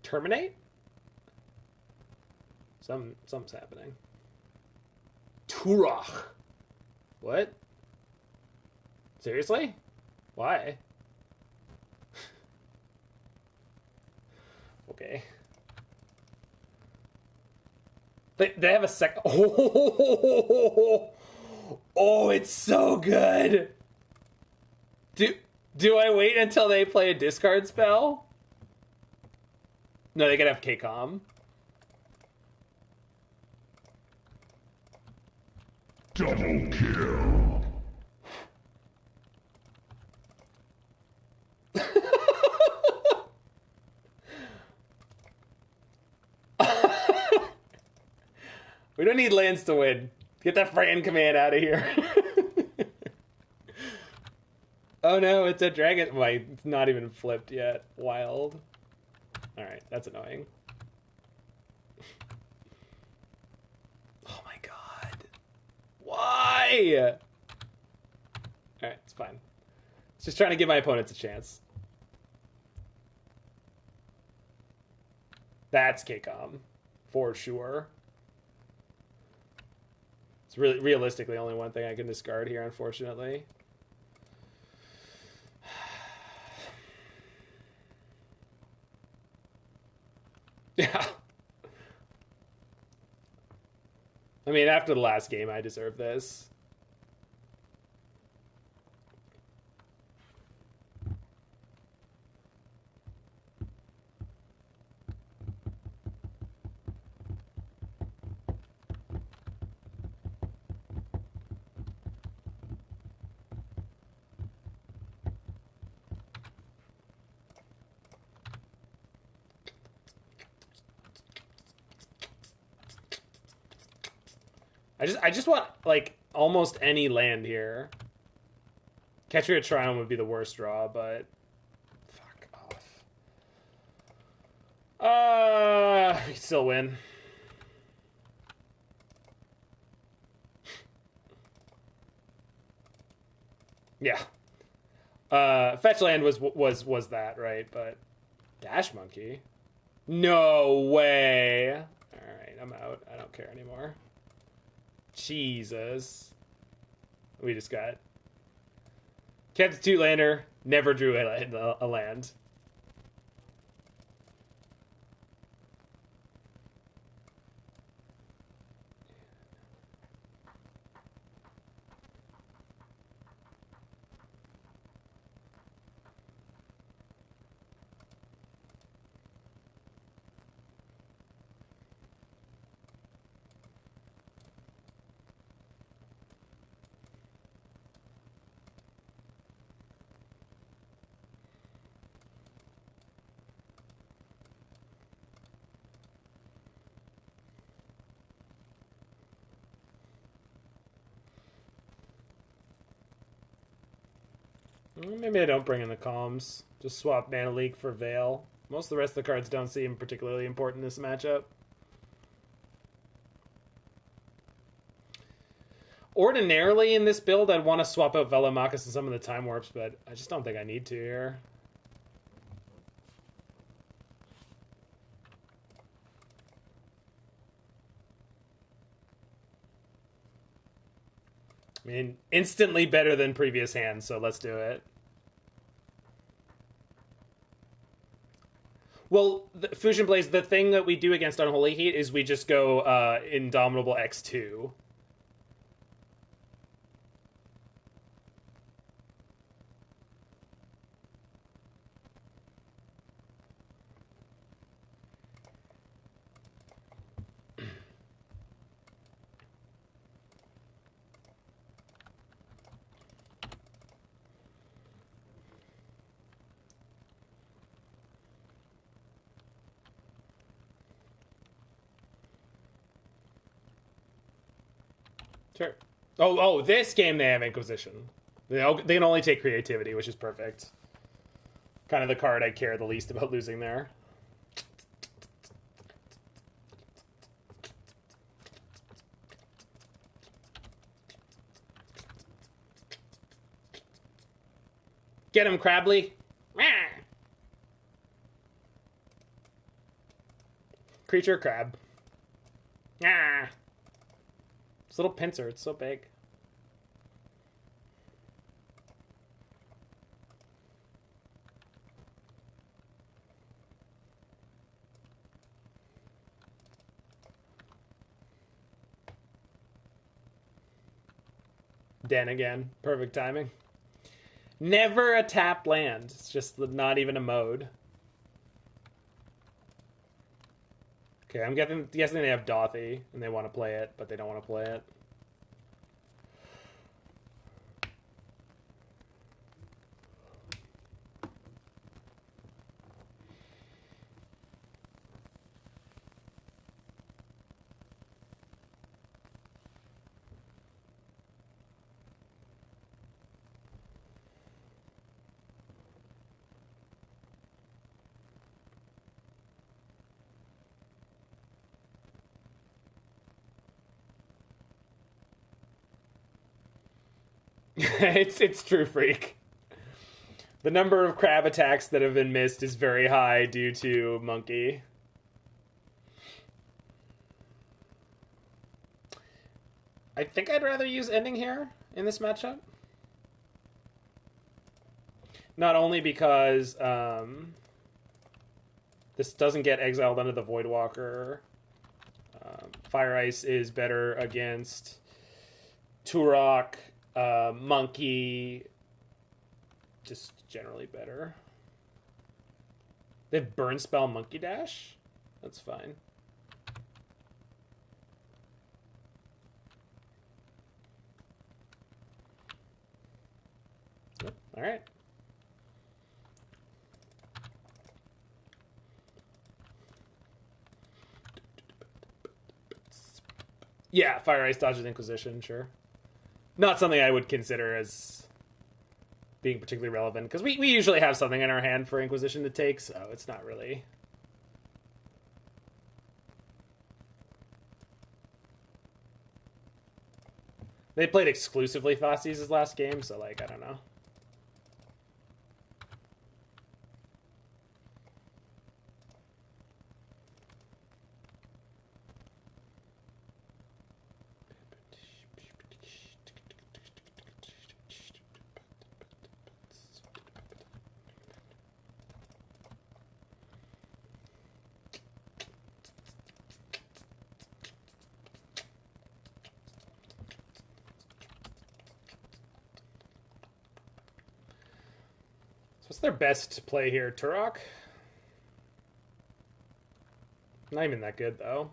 Terminate? Something's happening. Turok. What? Seriously? Why? Okay. They have a sec. Oh, it's so good. Do I wait until they play a discard spell? No, they could have K-Com. Double kill. We don't need lands to win. Get that Wrenn Command out of here. Oh no, it's a dragon. Wait, it's not even flipped yet. Wild. Alright, that's annoying. Oh my god. Why? Alright, it's fine. It's just trying to give my opponents a chance. That's K-Com. For sure. It's really realistically only one thing I can discard here, unfortunately. Yeah. I mean, after the last game, I deserve this. I just want, like, almost any land here. Ketria Triome would be the worst draw, but... Fuck off. We can still win. Yeah. Fetch land was that, right? But... Dash Monkey? No way! Alright, I'm out. I don't care anymore. Jesus. We just got... Kept a 2-lander, never drew a land. Maybe I don't bring in the Calms. Just swap Mana Leak for Veil. Most of the rest of the cards don't seem particularly important in this matchup. Ordinarily in this build, I'd want to swap out Velomachus and some of the Time Warps, but I just don't think I need to here. I mean, instantly better than previous hands, so let's do it. Well, Fusion Blaze, the thing that we do against Unholy Heat is we just go Indomitable X2. Sure. Oh, this game they have Inquisition. They can only take Creativity, which is perfect. Kind of the card I care the least about losing there. Get him, Crably. Creature crab. Ah. This little pincer, it's so big. Den again. Perfect timing. Never a tapped land. It's just not even a mode. Okay, I'm guessing they have Dothy, and they want to play it, but they don't want to play it. It's true, Freak. The number of crab attacks that have been missed is very high due to Monkey. I think I'd rather use Ending here in this matchup. Not only because this doesn't get exiled under the Voidwalker. Fire Ice is better against Turok. Monkey, just generally better. They have Burn Spell, Monkey Dash? That's fine. Yep. All right. Yeah, Fire Ice dodges Inquisition, sure. Not something I would consider as being particularly relevant, because we usually have something in our hand for Inquisition to take, so it's not really... They played exclusively Thoughtseize last game, so, like, I don't know. What's their best play here? Turok? Not even that good, though.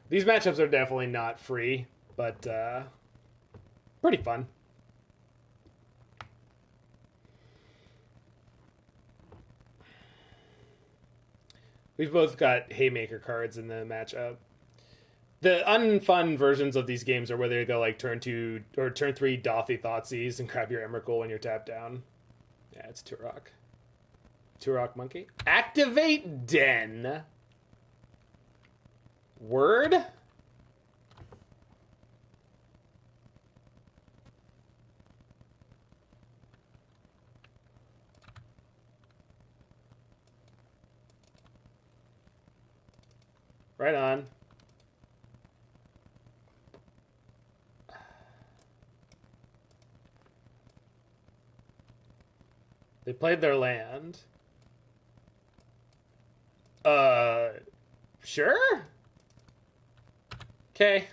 These matchups are definitely not free, but pretty fun. We've both got Haymaker cards in the matchup. The unfun versions of these games are where they go like turn 2 or turn 3 Dothy Thoughtseize and grab your Emrakul when you're tapped down. Yeah, it's Turok. Turok Monkey. Activate Den. Word? Right on. They played their land. Sure? Okay.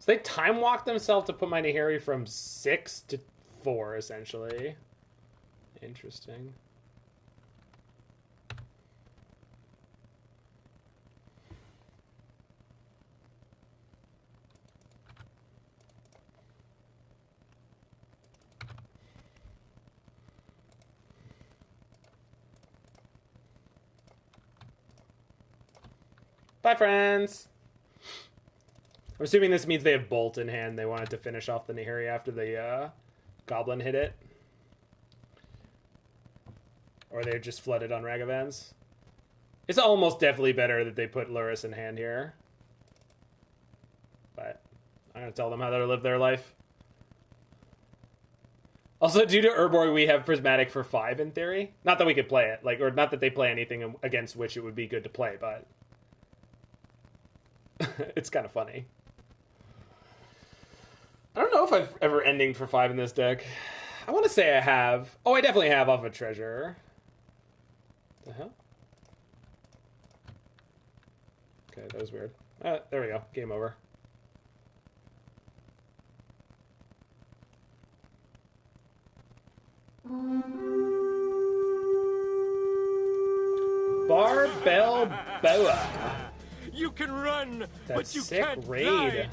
So they time walked themselves to put my Nahiri from 6 to 4, essentially. Interesting. Bye, friends. I'm assuming this means they have Bolt in hand. They wanted to finish off the Nahiri after the Goblin hit it. Or they're just flooded on Ragavans. It's almost definitely better that they put Lurrus in hand here. But I'm going to tell them how to live their life. Also, due to Urborg, we have Prismatic for 5 in theory. Not that we could play it. Or not that they play anything against which it would be good to play, but... it's kind of funny. I don't know if I've ever ending for 5 in this deck. I want to say I have. Oh, I definitely have off a treasure. The hell? Okay, that was weird. There we go. Game over. Barbell Boa. You can run, That's but you sick can't raid. ride.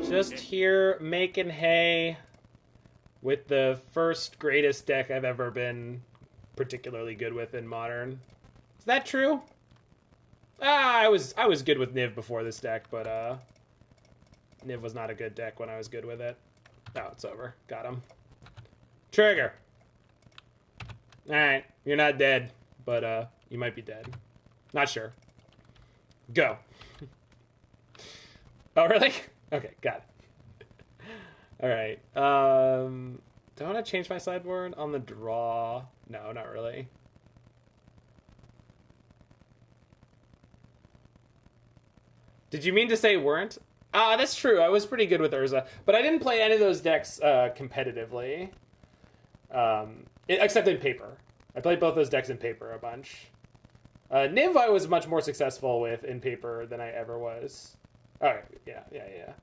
Just here making hay with the first greatest deck I've ever been particularly good with in Modern. Is that true? I was good with Niv before this deck, but Niv was not a good deck when I was good with it. Oh, it's over. Got him. Trigger. Alright, you're not dead, but you might be dead. Not sure. Go. Oh, really? Okay, got it. Alright. Do I want to change my sideboard on the draw? No, not really. Did you mean to say weren't? That's true. I was pretty good with Urza. But I didn't play any of those decks competitively. Except in paper. I played both those decks in paper a bunch. Niv I was much more successful with in paper than I ever was. Alright, yeah.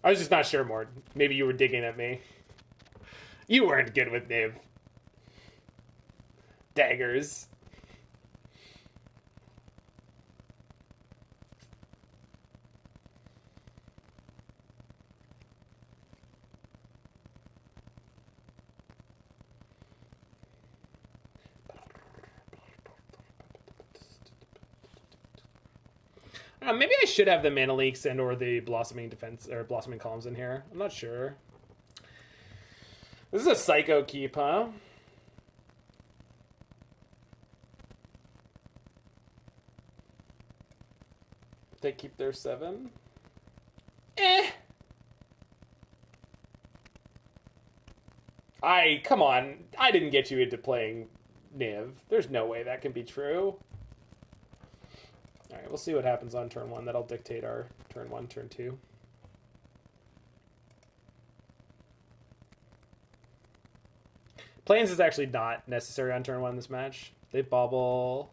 I was just not sure, Mord. Maybe you were digging at me. You weren't good with Niv. Daggers. Maybe I should have the Mana Leaks and or the Blossoming Defense or Blossoming Columns in here. I'm not sure. This is a Psycho Keep, huh? They keep their 7. Come on. I didn't get you into playing Niv. There's no way that can be true. Alright, we'll see what happens on turn 1. That'll dictate our turn 1, turn 2. Plains is actually not necessary on turn 1 in this match. They bobble.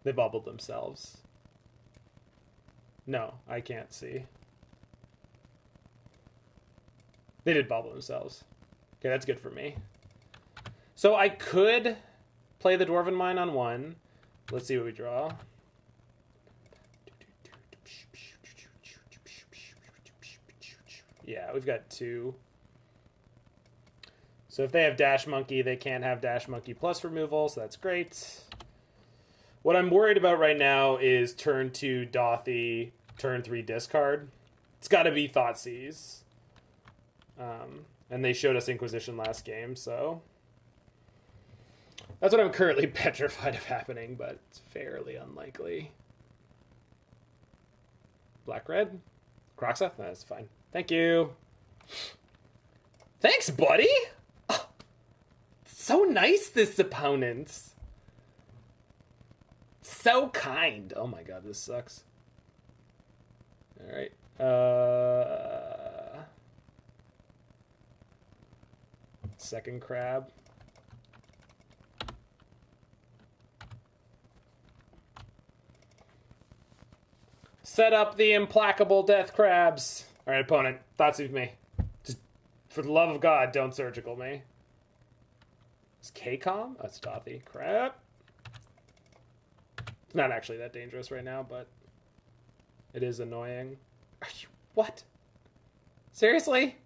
They bobbled themselves. No, I can't see. They did bobble themselves. Okay, that's good for me. So I could play the Dwarven Mine on 1. Let's see what we draw. Yeah, we've got 2. So if they have Dash Monkey, they can't have Dash Monkey plus removal, so that's great. What I'm worried about right now is turn 2 Dothy, turn 3 discard. It's got to be Thoughtseize. And they showed us Inquisition last game, so... That's what I'm currently petrified of happening, but it's fairly unlikely. Black-red? Kroxa? That's fine. Thank you. Thanks, buddy! Oh, so nice, this opponent. So kind. Oh my god, this sucks. Alright. Second crab. Set up the implacable death crabs. Alright, opponent. Thoughtseize me. Just, for the love of God, don't surgical me. It's K-Com? Oh, it's Dothy. Crap. It's not actually that dangerous right now, but it is annoying. Are you... What? Seriously?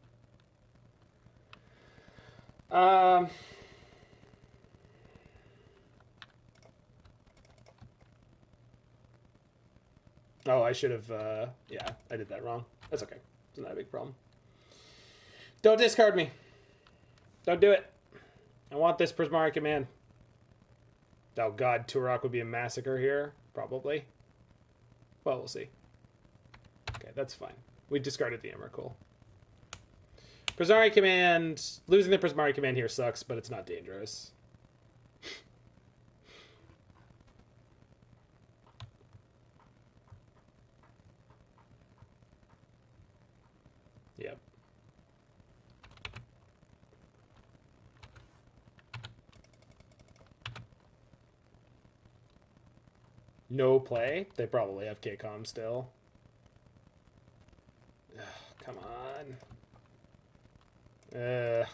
Oh, I should have, yeah, I did that wrong. That's okay. It's not a big problem. Don't discard me. Don't do it. I want this Prismari Command. Oh god, Turok would be a massacre here. Probably. Well, we'll see. Okay, that's fine. We discarded the Emrakul. Prismari Command... Losing the Prismari Command here sucks, but it's not dangerous. Yep. No play? They probably have K-Com still. Ugh, come on. I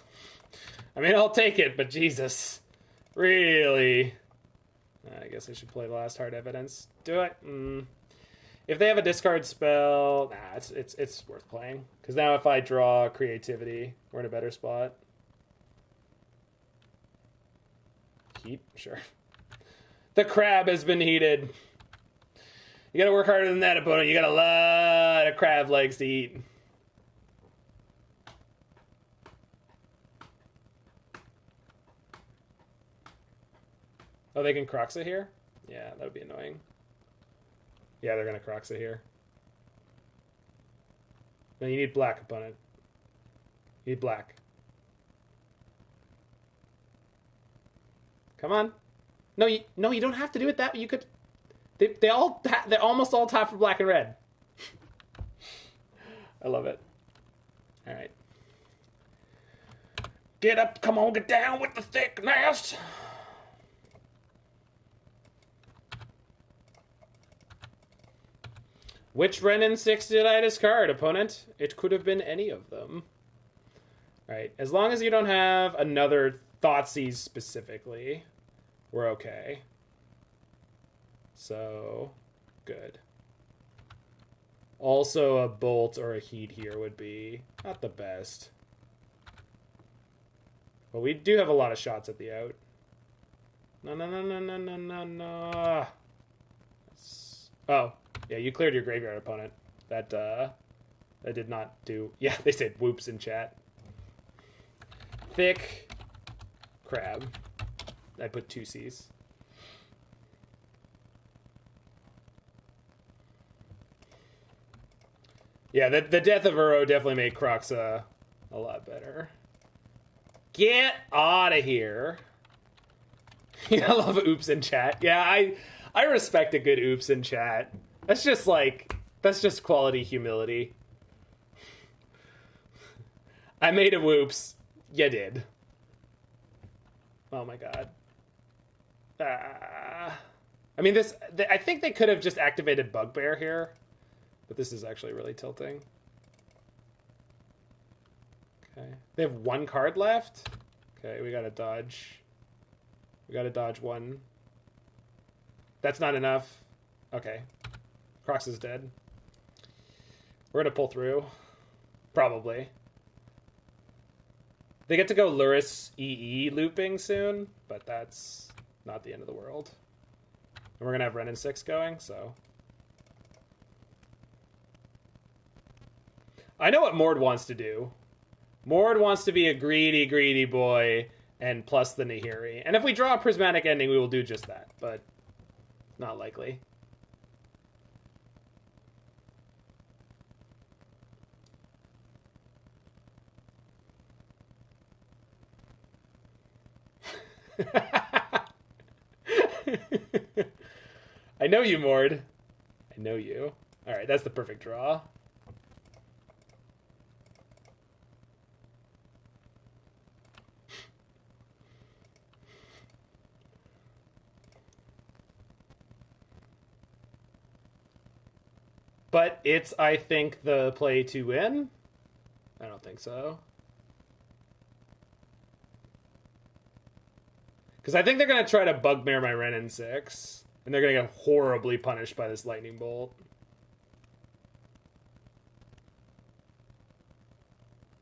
mean, I'll take it, but Jesus. Really? I guess I should play the last hard evidence. Do it. If they have a discard spell, nah, it's worth playing. Because now if I draw creativity, we're in a better spot. Heat? Sure. The crab has been heated. You gotta work harder than that, opponent. You got a lot of crab legs to eat. Oh, they can Kroxa here? Yeah, that would be annoying. Yeah, they're gonna Kroxa here. No, you need black, opponent. You need black. Come on. No, you don't have to do it that way. You could. They're almost all tap for black and red. I love it. All right. Get up, come on, get down with the thickness. Which Wrenn and Six did I discard, opponent? It could have been any of them. All right, as long as you don't have another Thoughtseize specifically, we're okay. So, good. Also, a Bolt or a Heat here would be not the best. But we do have a lot of shots at the out. No. Oh, yeah, you cleared your graveyard, opponent. That did not do... Yeah, they said whoops in chat. Thick crab. I put 2 C's. Yeah, the death of Uro definitely made Kroxa a lot better. Get out of here. I love oops in chat. Yeah, I respect a good oops in chat. That's just quality humility. I made a whoops. You did. Oh my god. I mean, I think they could have just activated Bugbear here, but this is actually really tilting. Okay. They have one card left. Okay, we gotta dodge. We gotta dodge one. That's not enough. Okay. Crocs is dead. We're gonna pull through. Probably. They get to go Luris EE looping soon, but that's not the end of the world. And we're gonna have Wrenn and Six going, so. I know what Mord wants to do. Mord wants to be a greedy, greedy boy and plus the Nahiri. And if we draw a Prismatic Ending, we will do just that, but not likely. I know you, Mord. I know you. Alright, that's the perfect draw. But it's, I think, the play to win? I don't think so. Because I think they're going to try to bugbear my Wrenn and Six. And they're going to get horribly punished by this lightning bolt.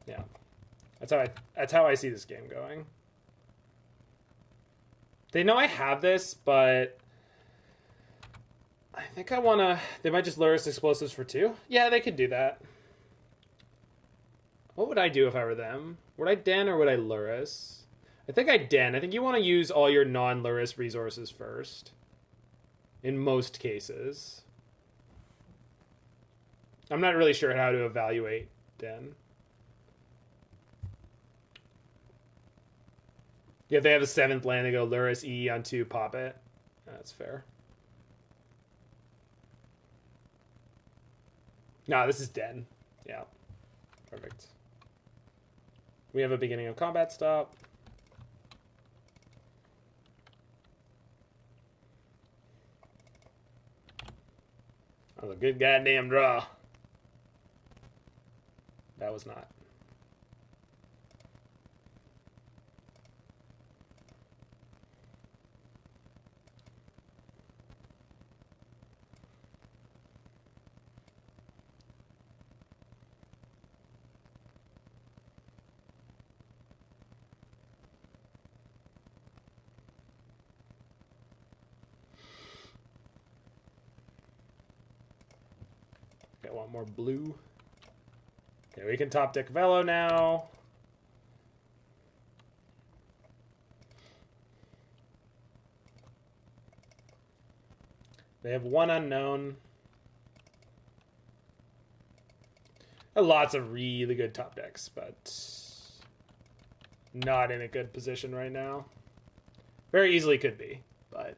Yeah. That's how I see this game going. They know I have this, but I think I want to... They might just lure us explosives for 2. Yeah, they could do that. What would I do if I were them? Would I den or would I Luris? I think I den. I think you want to use all your non-Luris resources first. In most cases. I'm not really sure how to evaluate den. Yeah, if they have a 7th land, they go Luris E on 2, pop it. That's fair. Nah, this is den. Yeah. Perfect. We have a beginning of combat stop. That was a good goddamn draw. That was not. I want more blue. Okay, we can top deck Velo now. They have one unknown. Lots of really good top decks, but not in a good position right now. Very easily could be, but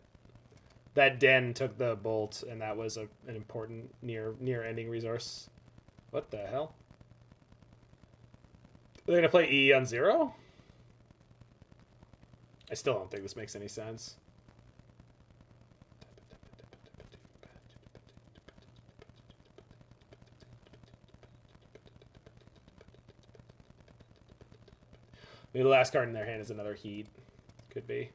that den took the bolt, and that was an important near ending resource. What the hell? Are they gonna play E on 0? I still don't think this makes any sense. Maybe the last card in their hand is another heat. Could be.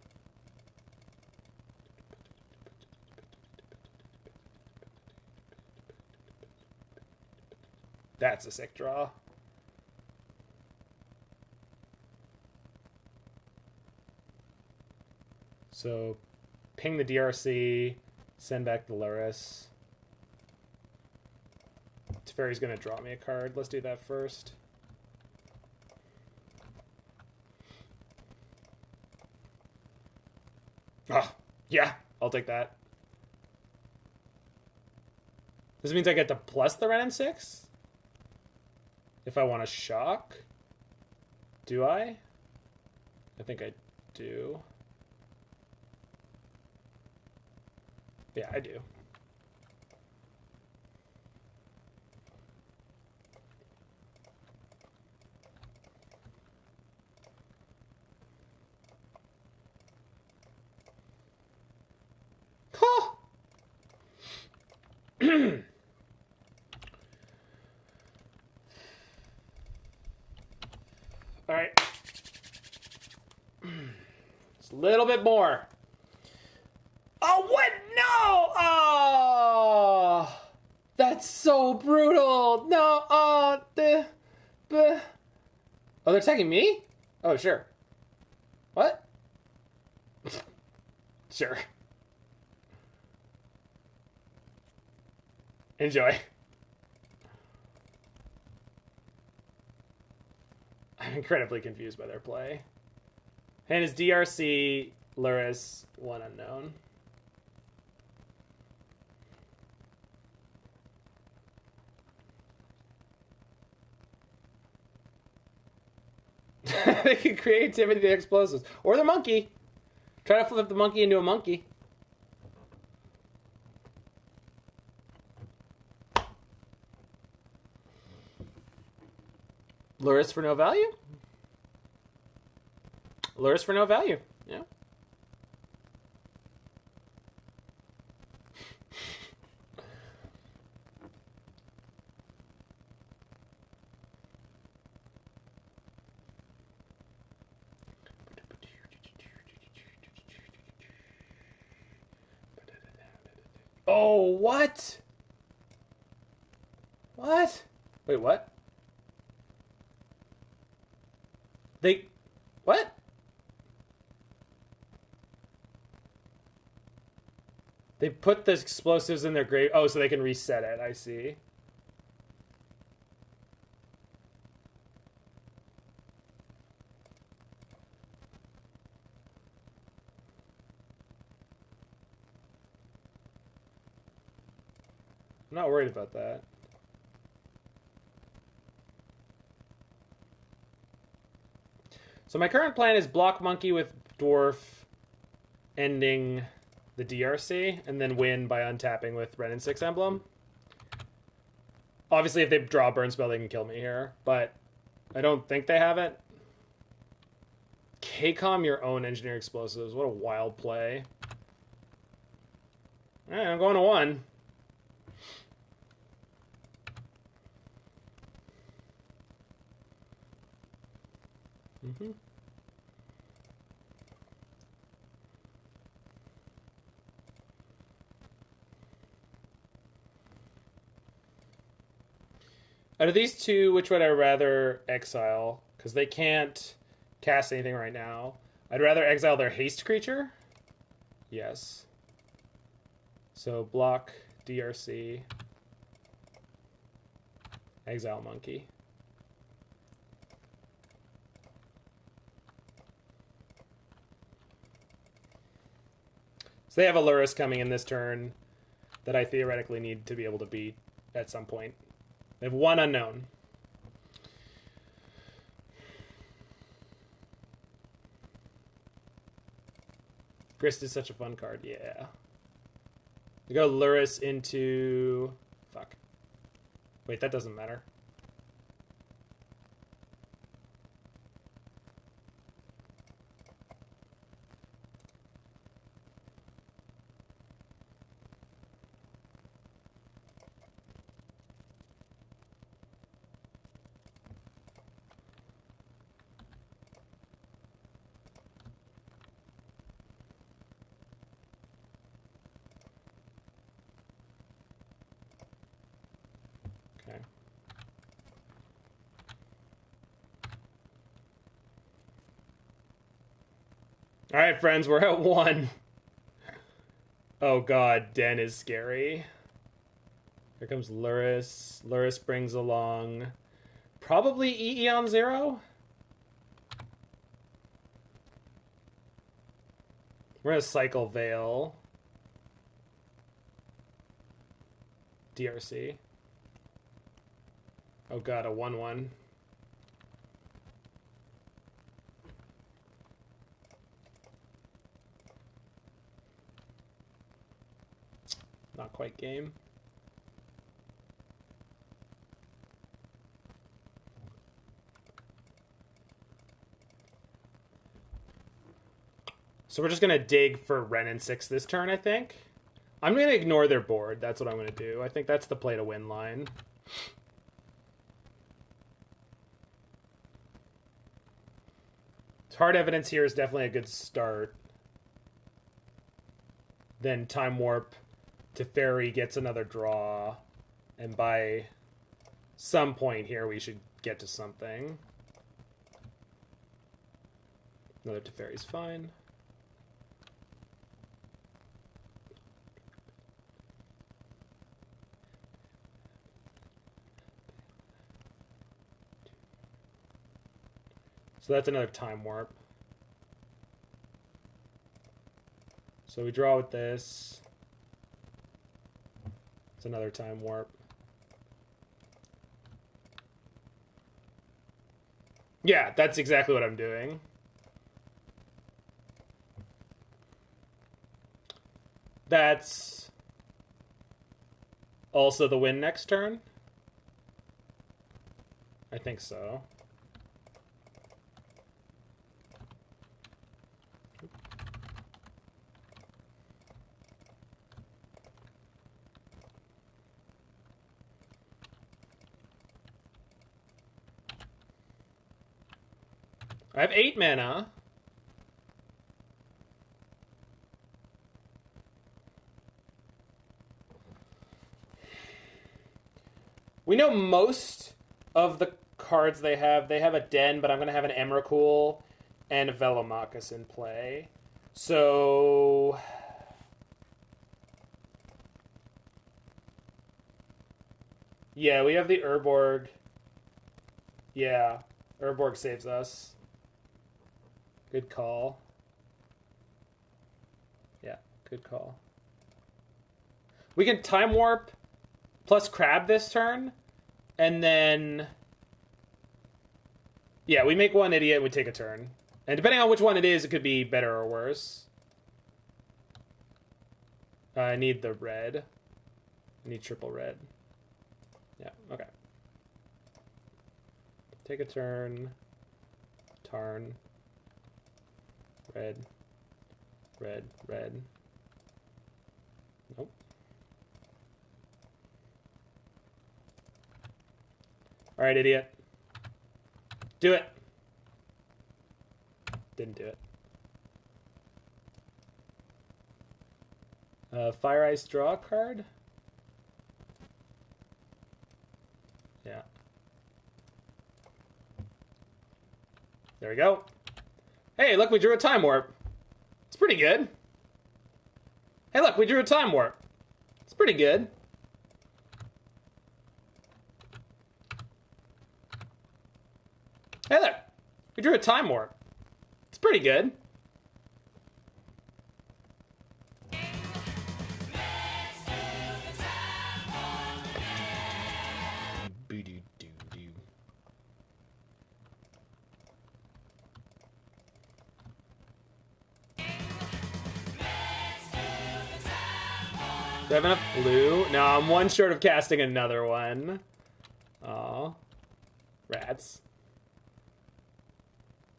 That's a sick draw. So, ping the DRC, send back the Luris. Teferi's going to draw me a card. Let's do that first. Ah, yeah, I'll take that. This means I get to plus the Wrenn and Six? if I want to shock. Do I? I think I do. Yeah, I do. Huh. All right. Just a little bit more. Oh, what? No! Oh! That's so brutal. No, oh, oh, they're attacking me? Oh, sure. What? Sure. Enjoy. I'm incredibly confused by their play. Hand is DRC, Luris, one unknown. They can creativity to explosives. Or the monkey. Try to flip the monkey into a monkey. Luris for no value? Luris for no value. Yeah. Oh, what? What? Wait, what? What? They put the explosives in their grave. Oh, so they can reset it. I see. I'm not worried about that. So my current plan is block monkey with dwarf, ending the DRC, and then win by untapping with Wrenn and Six emblem. Obviously, if they draw a burn spell, they can kill me here, but I don't think they have it. KCOM your own engineer explosives. What a wild play. All right, I'm going to 1. Mm-hmm. Out of these two, which would I rather exile? Because they can't cast anything right now. I'd rather exile their haste creature. Yes. So block DRC. Exile monkey. So they have a Luris coming in this turn that I theoretically need to be able to beat at some point. They have 1 unknown. Grist is such a fun card, yeah. We go Luris into... Fuck. Wait, that doesn't matter. All right, friends, we're at 1. Oh god, Den is scary. Here comes Luris. Luris brings along probably Eon 0. We're gonna cycle Veil. DRC. Oh god, a 1/1. Not quite game. So we're just going to dig for Wrenn and Six this turn, I think. I'm going to ignore their board. That's what I'm going to do. I think that's the play to win line. Hard Evidence here is definitely a good start. Then Time Warp, Teferi gets another draw. And by some point here, we should get to something. Another Teferi's fine. So that's another Time Warp. So we draw with this. It's another Time Warp. Yeah, that's exactly what I'm doing. That's also the win next turn? I think so. I have 8 mana. We know most of the cards they have. They have a Den, but I'm going to have an Emrakul and a Velomachus in play. So... yeah, we have the Urborg. Yeah, Urborg saves us. Good call. Yeah, good call. We can Time Warp plus Crab this turn, and then... yeah, we make one idiot and we take a turn. And depending on which one it is, it could be better or worse. I need the red. I need triple red. Yeah, okay. Take a turn. Tarn. Red. Red. Red. Nope. Alright, idiot. Do it. Didn't do it. Fire Ice draw a card? Yeah. There we go. Hey, look, we drew a Time Warp. It's pretty good. Hey, look, we drew a Time Warp. It's pretty good. Hey, look, we drew a Time Warp. It's pretty good. Do I have enough blue? No, I'm one short of casting another one. Aw. Rats.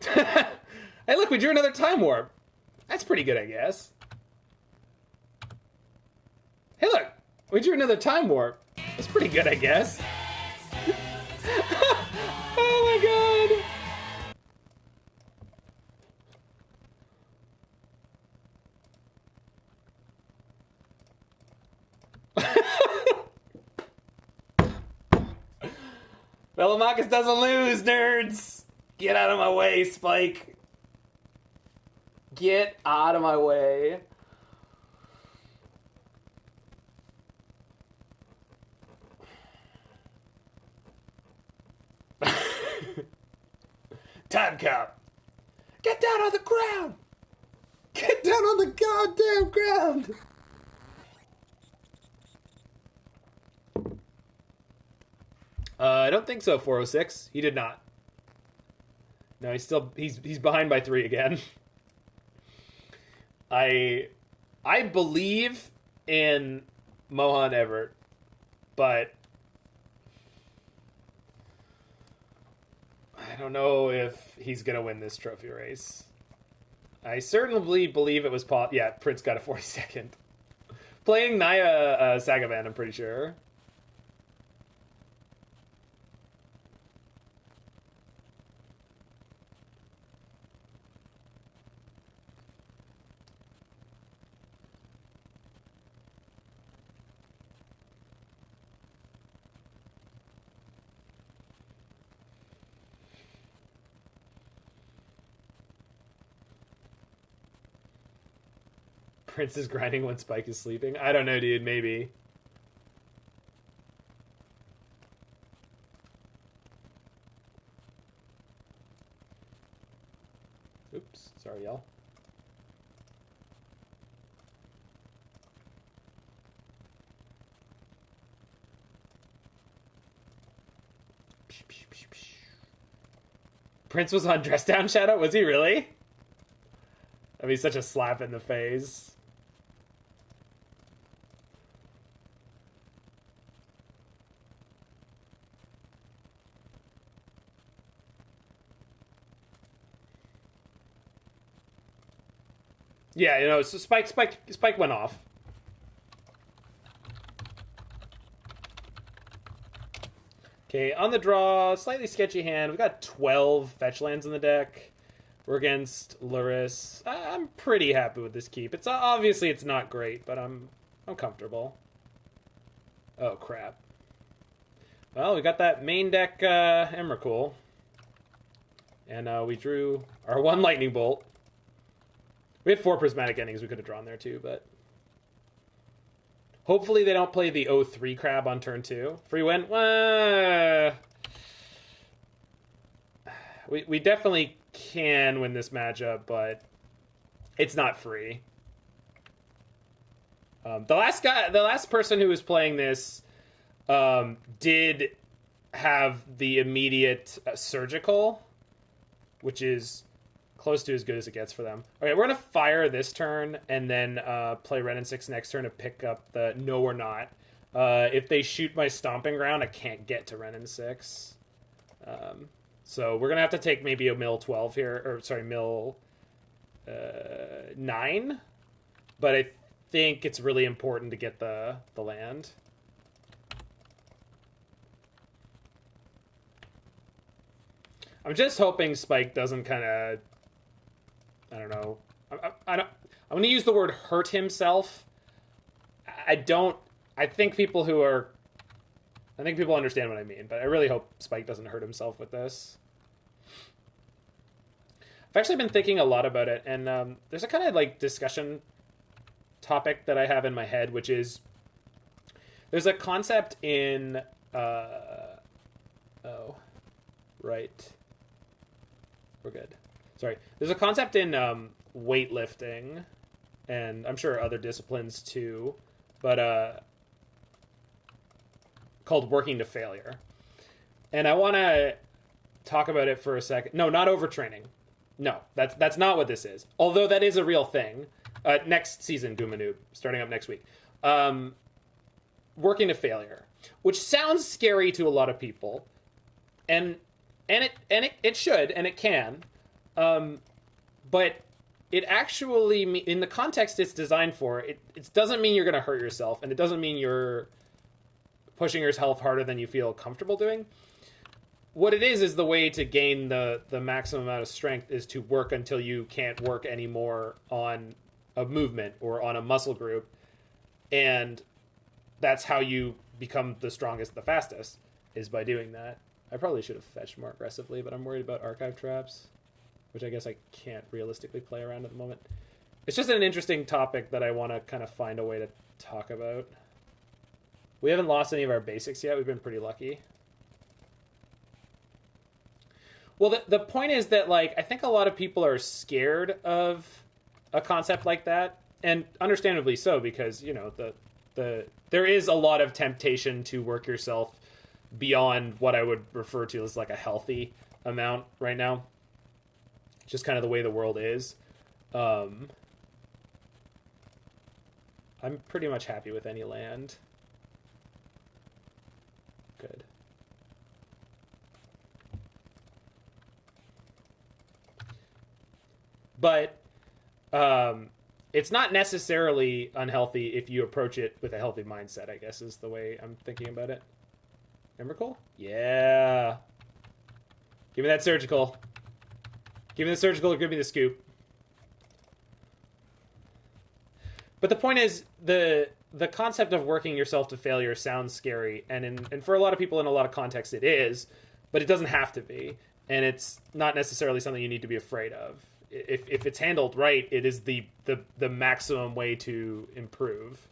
Hey, look, we drew another Time Warp. That's pretty good, I guess. Hey, look, we drew another Time Warp. That's pretty good, I guess. Oh, my God. Velomachus doesn't lose, nerds! Get out of my way, Spike. Get out of my way. Time Cop. Get down on the ground! Get down on the goddamn ground! I don't think so. 406. He did not. No, he's behind by 3 again. I believe in Mohan Everett, but I don't know if he's gonna win this trophy race. I certainly believe it was yeah, Prince got a 42nd. Playing Naya Sagavan, I'm pretty sure. Prince is grinding when Spike is sleeping. I don't know, dude. Maybe. Oops. Sorry, y'all. Prince was on Dress Down Shadow? Was he really? That'd be such a slap in the face. Yeah, you know, so Spike went off. Okay, on the draw, slightly sketchy hand. We've got 12 fetch lands in the deck. We're against Luris. I'm pretty happy with this keep. It's obviously it's not great, but I'm comfortable. Oh crap. Well, we got that main deck Emrakul. And we drew our 1 lightning bolt. We had 4 prismatic endings we could have drawn there too, but hopefully they don't play the 0-3 crab on turn 2. Free win. We definitely can win this matchup, but it's not free. The last person who was playing this did have the immediate surgical, which is close to as good as it gets for them. Okay, we're going to fire this turn and then play Wrenn and Six next turn to pick up the... No, we're not. If they shoot my Stomping Ground, I can't get to Wrenn and Six. So we're going to have to take maybe a mill 12 here. Or, sorry, mill 9. But I think it's really important to get the land. I'm just hoping Spike doesn't kind of... I don't know. I'm going to use the word hurt himself. I think people understand what I mean, but I really hope Spike doesn't hurt himself with this. I've actually been thinking a lot about it, and there's a kind of like discussion topic that I have in my head, which is there's a concept in oh, right. We're good. Sorry. There's a concept in weightlifting, and I'm sure other disciplines too, but called working to failure. And I want to talk about it for a second. No, not overtraining. No, that's not what this is. Although that is a real thing. Next season, Goomanoob, starting up next week. Working to failure, which sounds scary to a lot of people, and it should, and it can. But it actually, in the context it's designed for, it doesn't mean you're going to hurt yourself, and it doesn't mean you're pushing yourself harder than you feel comfortable doing. What it is the way to gain the maximum amount of strength is to work until you can't work anymore on a movement or on a muscle group, and that's how you become the strongest the fastest, is by doing that. I probably should have fetched more aggressively, but I'm worried about archive traps, which I guess I can't realistically play around at the moment. It's just an interesting topic that I want to kind of find a way to talk about. We haven't lost any of our basics yet. We've been pretty lucky. Well, the point is that, like, I think a lot of people are scared of a concept like that, and understandably so, because, you know, there is a lot of temptation to work yourself beyond what I would refer to as like a healthy amount right now. Just kind of the way the world is. I'm pretty much happy with any land. Good. But it's not necessarily unhealthy if you approach it with a healthy mindset, I guess, is the way I'm thinking about it. Emrakul? Yeah. Give me that surgical. Give me the surgical or give me the scoop. But the point is, the concept of working yourself to failure sounds scary, and for a lot of people in a lot of contexts it is, but it doesn't have to be, and it's not necessarily something you need to be afraid of. If it's handled right, it is the maximum way to improve.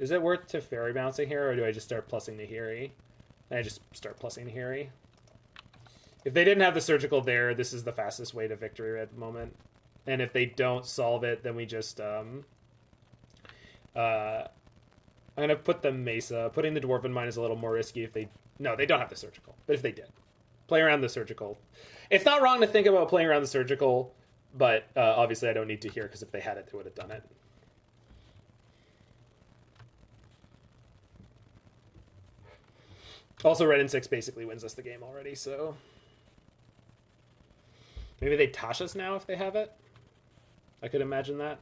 Is it worth Teferi bouncing here, or do I just start plussing Nahiri? I just start plussing Nahiri. If they didn't have the surgical there, this is the fastest way to victory at the moment. And if they don't solve it, then we just... I'm going to put the Mesa. Putting the Dwarven Mine is a little more risky if they... No, they don't have the surgical. But if they did. Play around the surgical. It's not wrong to think about playing around the surgical, but obviously I don't need to hear, because if they had it, they would have done it. Also, Wrenn and Six basically wins us the game already, so... Maybe they Tosh us now if they have it? I could imagine that.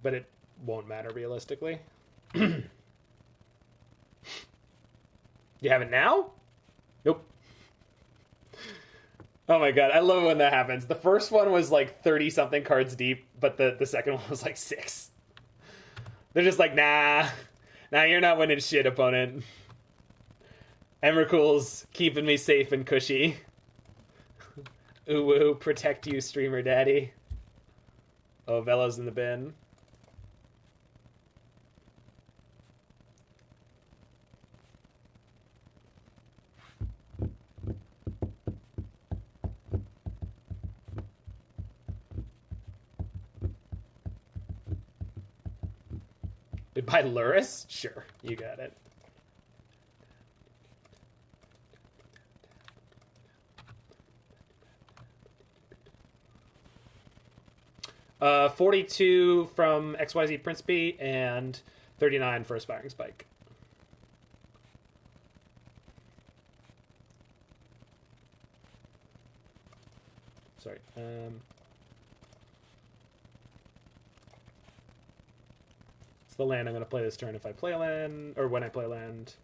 But it won't matter realistically. You have it now? Nope. Oh my god, I love it when that happens. The first one was like 30-something cards deep, but the second one was like 6. They're just like, nah, you're not winning shit, opponent. Emrakul's keeping me safe and cushy. Ooh woo, protect you, streamer daddy. Oh, Velo's in the bin. By Luris? Sure, you got it. 42 from XYZ Principe and 39 for Aspiring Spike. Sorry. It's the land I'm going to play this turn if I play a land, or when I play land.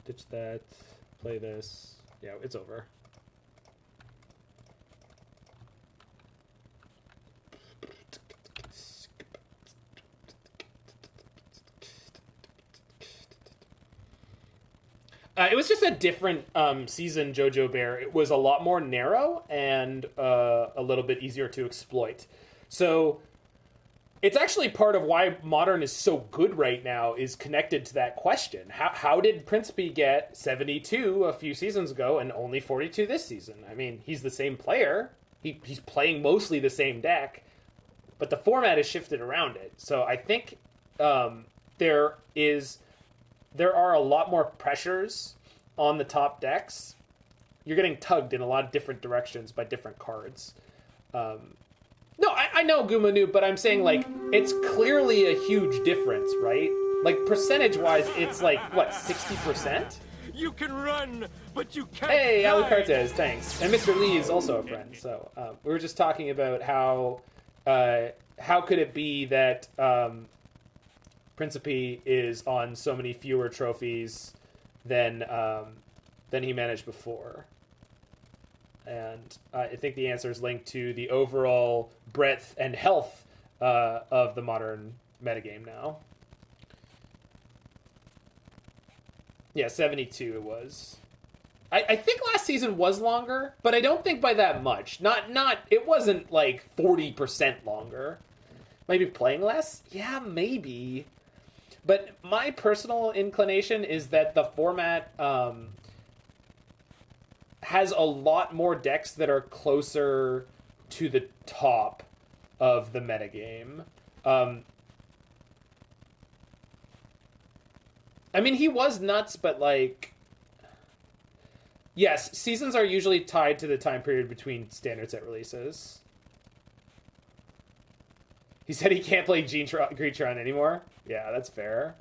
Ditch that. Play this. Yeah, it's over. It was just a different season, Jojo Bear. It was a lot more narrow and a little bit easier to exploit. So it's actually part of why Modern is so good right now is connected to that question. How did Principe get 72 a few seasons ago and only 42 this season? I mean, he's the same player. He's playing mostly the same deck, but the format is shifted around it. So I think there are a lot more pressures on the top decks. You're getting tugged in a lot of different directions by different cards. No, I know Gumanu, but I'm saying, like, it's clearly a huge difference, right? Like, percentage-wise, it's like, what, 60%? You can run, but you can't. Hey, Alucartes, thanks. And Mr. Lee is also a friend. So we were just talking about how could it be that Principe is on so many fewer trophies than he managed before. And I think the answer is linked to the overall breadth and health of the Modern metagame now. Yeah, 72 it was. I think last season was longer, but I don't think by that much. It wasn't like 40% longer. Maybe playing less? Yeah, maybe. But my personal inclination is that the format has a lot more decks that are closer to the top of the metagame. I mean, he was nuts, but like... Yes, seasons are usually tied to the time period between standard set releases. He said he can't play Greetron anymore. Yeah, that's fair.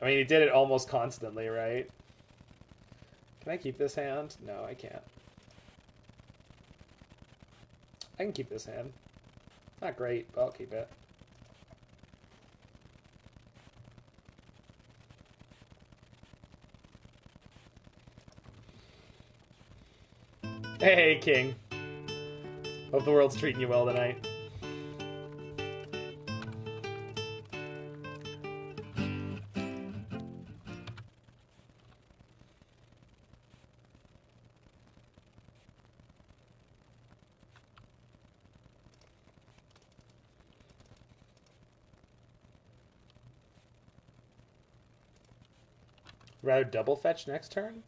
I mean, he did it almost constantly, right? Can I keep this hand? No, I can't. I can keep this hand. Not great, but I'll keep it. Hey, King. Hope the world's treating you well tonight. Rather double fetch next turn?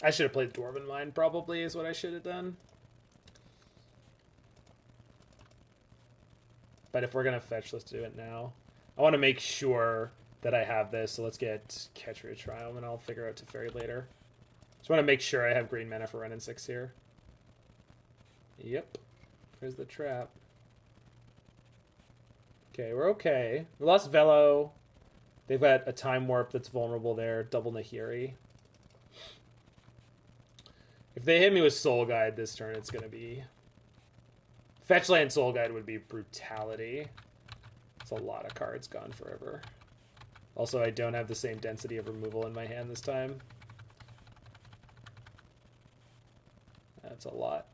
I should have played Dwarven Mine, probably, is what I should have done. But if we're going to fetch, let's do it now. I want to make sure that I have this, so let's get Ketria Triome, and I'll figure out Teferi later. Just want to make sure I have green mana for Wrenn and Six here. Yep. There's the trap. Okay, we're okay. We lost Velo. They've got a Time Warp that's vulnerable there. Double Nahiri. If they hit me with Soul Guide this turn, it's going to be... Fetchland Soul Guide would be brutality. It's a lot of cards gone forever. Also, I don't have the same density of removal in my hand this time. That's a lot.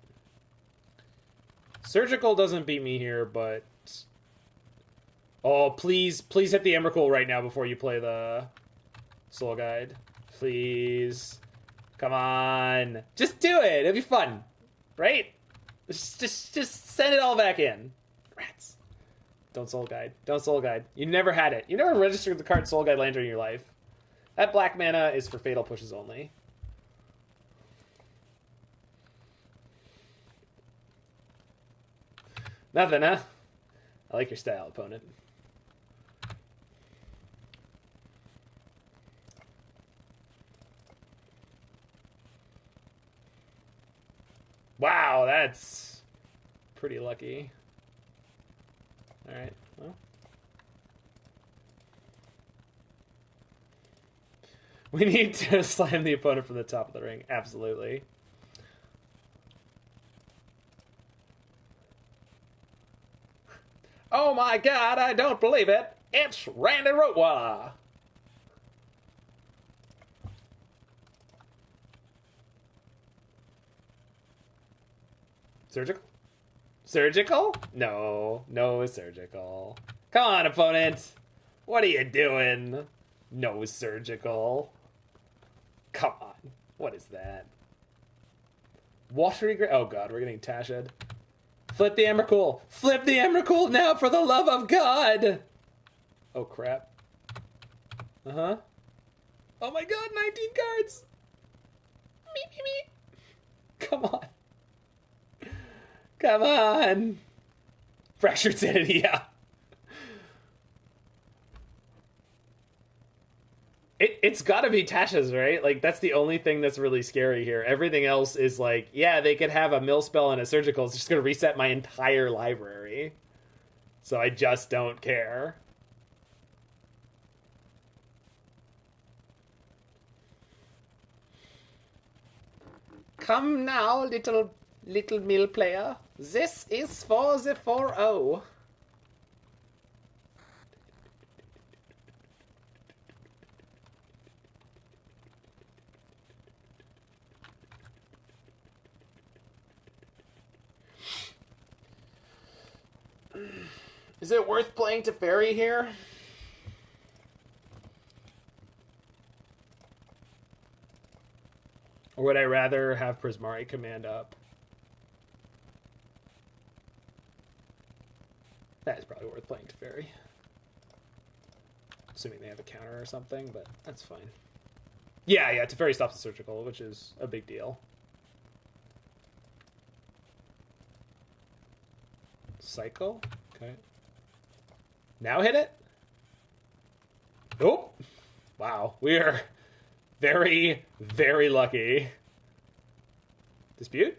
Surgical doesn't beat me here, but... Oh, please hit the Emrakul right now before you play the Soul Guide. Please. Come on. Just do it. It'll be fun. Right? Just send it all back in. Rats. Don't Soul Guide. Don't Soul Guide. You never had it. You never registered the card Soul Guide Lantern in your life. That black mana is for fatal pushes only. Nothing, huh? I like your style, opponent. Wow, that's pretty lucky. Alright, well. We need to slam the opponent from the top of the ring. Absolutely. Oh my god, I don't believe it. It's Randy Rotwa. Surgical? Surgical? No. No surgical. Come on, opponent. What are you doing? No surgical. Come on. What is that? Watery... Oh god, we're getting Tashed. Flip the Emrakul. Flip the Emrakul now, for the love of God. Oh, crap. Uh-huh. Oh, my God. 19 cards. Me. Come on. Come on. Fractured Sanity, yeah. It's gotta be Tasha's, right? Like, that's the only thing that's really scary here. Everything else is like, yeah, they could have a mill spell and a surgical. It's just gonna reset my entire library. So I just don't care. Come now, little mill player. This is for the 4-0. Is it worth playing Teferi here? Or would I rather have Prismari Command up? That is probably worth playing Teferi. Assuming they have a counter or something, but that's fine. Yeah, Teferi stops the surgical, which is a big deal. Cycle? Okay. Now hit it? Oh! Wow, we are very, very lucky. Dispute?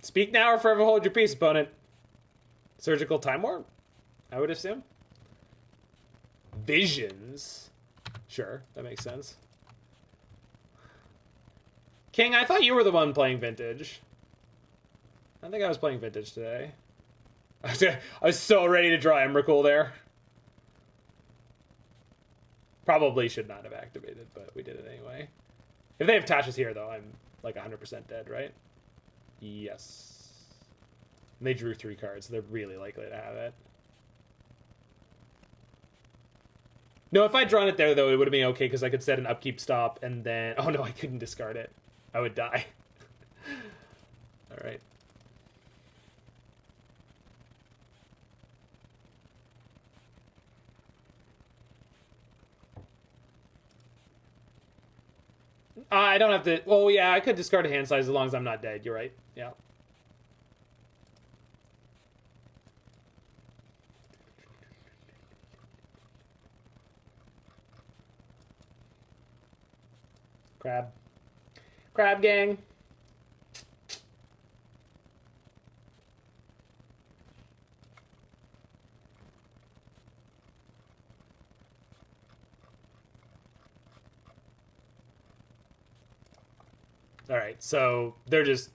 Speak now or forever hold your peace, opponent. Surgical Time Warp, I would assume. Visions? Sure, that makes sense. King, I thought you were the one playing Vintage. I think I was playing Vintage today. I was so ready to draw Emrakul there. Probably should not have activated, but we did it anyway. If they have Tasha's here, though, I'm like 100% dead, right? Yes. And they drew 3 cards, so they're really likely to have it. No, if I'd drawn it there, though, it would have been okay, because I could set an upkeep stop, and then... Oh, no, I couldn't discard it. I would die. All right. I don't have to... Oh, yeah, I could discard a hand size as long as I'm not dead. You're right. Yeah. Crab gang. All right, so they're just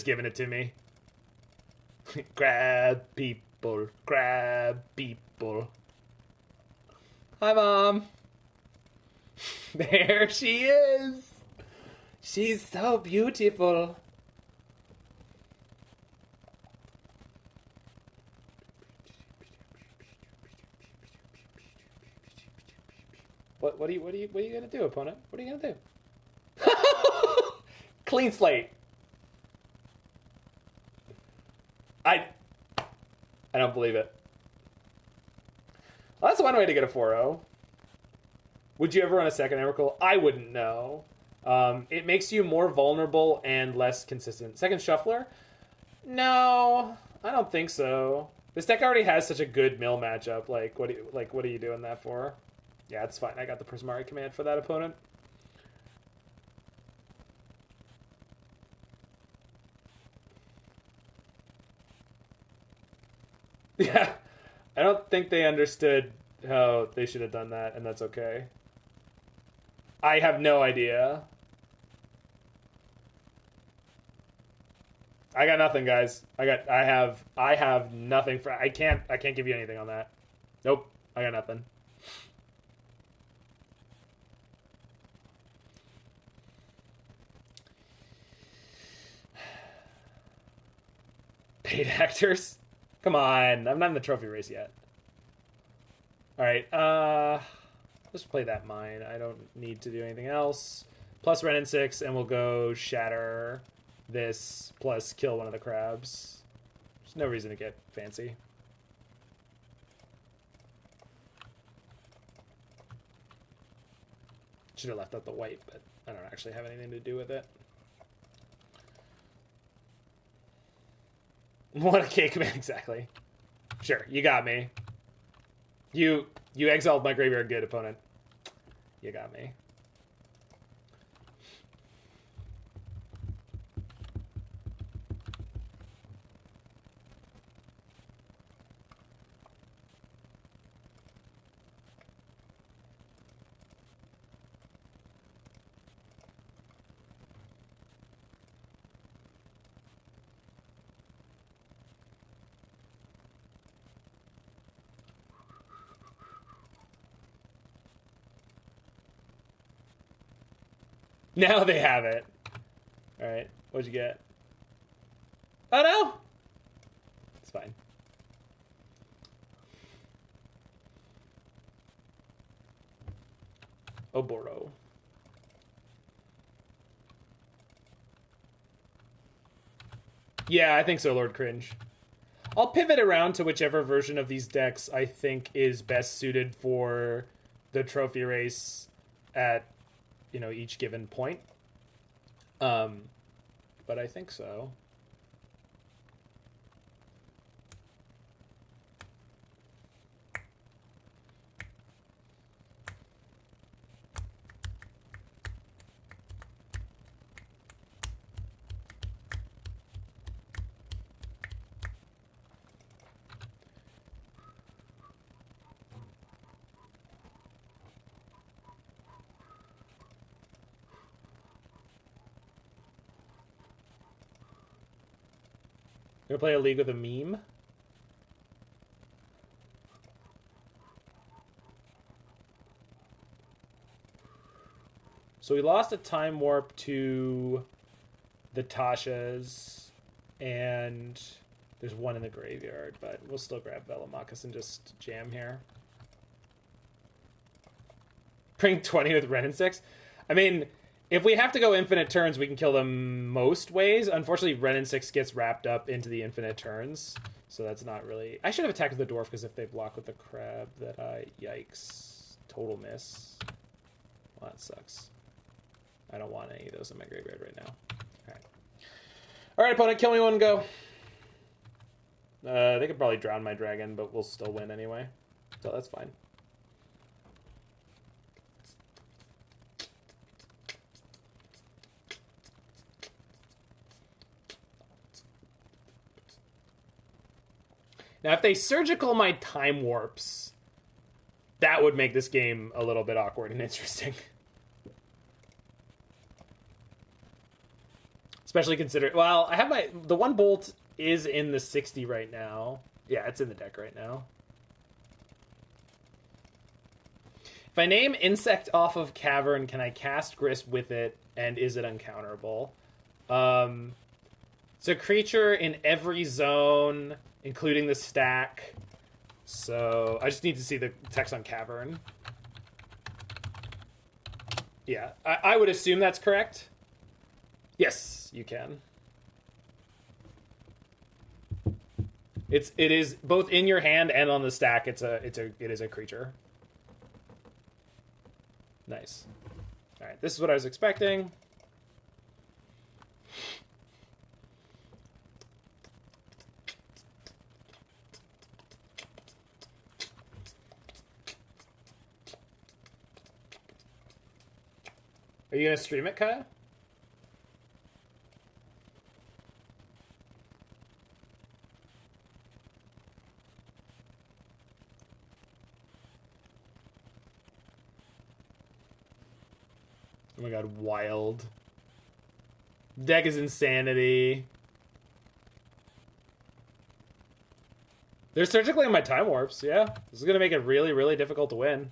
giving it to me. Grab people, grab people. Hi, Mom. There she is. She's so beautiful. What are you gonna do, opponent? What are you gonna do? Clean slate. I don't believe it. Well, that's one way to get a 4-0. Would you ever run a second Emrakul? I wouldn't know. It makes you more vulnerable and less consistent. Second Shuffler? No, I don't think so. This deck already has such a good mill matchup. Like, what are you doing that for? Yeah, it's fine. I got the Prismari Command for that opponent. Yeah, I don't think they understood how they should have done that, and that's okay. I have no idea. I got nothing, guys. I have nothing for... I can't give you anything on that. Nope, I got nothing. Paid actors? Come on, I'm not in the trophy race yet. Alright, let's play that mine. I don't need to do anything else. Plus Wrenn and Six, and we'll go shatter this, plus kill one of the crabs. There's no reason to get fancy. Should have left out the white, but I don't actually have anything to do with it. What a cake, man, exactly. Sure, you got me. You exiled my graveyard good, opponent. You got me. Now they have it. Alright, what'd you get? Oh no! It's fine. Oboro. Yeah, I think so, Lord Cringe. I'll pivot around to whichever version of these decks I think is best suited for the trophy race at, you know, each given point. But I think so. Gonna play a league with a meme. So we lost a time warp to the Tashas, and there's one in the graveyard, but we'll still grab Velomachus and just jam here. Bring 20 with Wrenn and Six. I mean, if we have to go infinite turns, we can kill them most ways. Unfortunately, Wrenn and Six gets wrapped up into the infinite turns, so that's not really... I should have attacked with the dwarf, because if they block with the crab, that I... Yikes. Total miss. Well, that sucks. I don't want any of those in my graveyard right now. Alright, opponent, kill me one, go. They could probably drown my dragon, but we'll still win anyway. So that's fine. Now, if they surgical my time warps, that would make this game a little bit awkward and interesting. Especially considering... Well, I have my... The one bolt is in the 60 right now. Yeah, it's in the deck right now. If I name Insect off of Cavern, can I cast Grist with it, and is it uncounterable? It's a creature in every zone, including the stack. So I just need to see the text on Cavern. Yeah, I would assume that's correct. Yes, you can. It is both in your hand and on the stack. It is a creature. Nice. All right, this is what I was expecting. Are you gonna stream it, Kaya? Oh my god, wild. Deck is insanity. They're surgically on my time warps, yeah. This is gonna make it really, really difficult to win.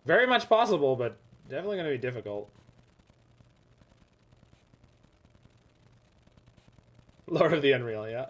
Very much possible, but definitely gonna be difficult. Lord of the Unreal, yeah.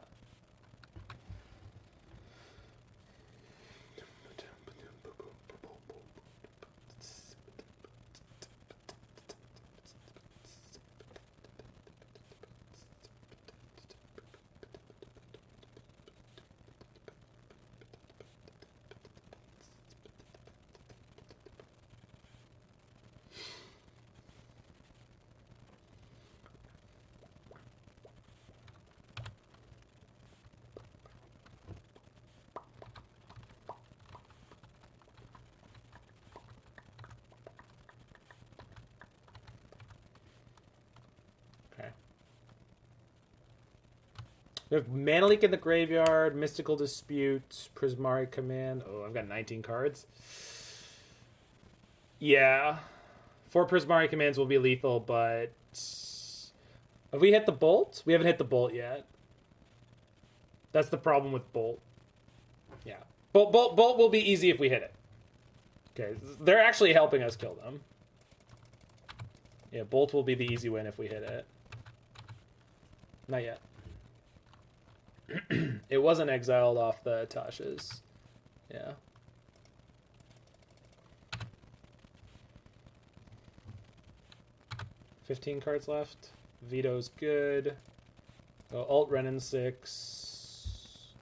We have Mana Leak in the graveyard, Mystical Dispute, Prismari Command. Oh, I've got 19 cards. Yeah. 4 Prismari Commands will be lethal, but... Have we hit the Bolt? We haven't hit the Bolt yet. That's the problem with Bolt. Yeah. Bolt will be easy if we hit it. Okay, they're actually helping us kill them. Yeah, Bolt will be the easy win if we hit it. Not yet. It wasn't exiled off the Tashas. Yeah. $15 cards left. Veto's good. Alt Wrenn and Six.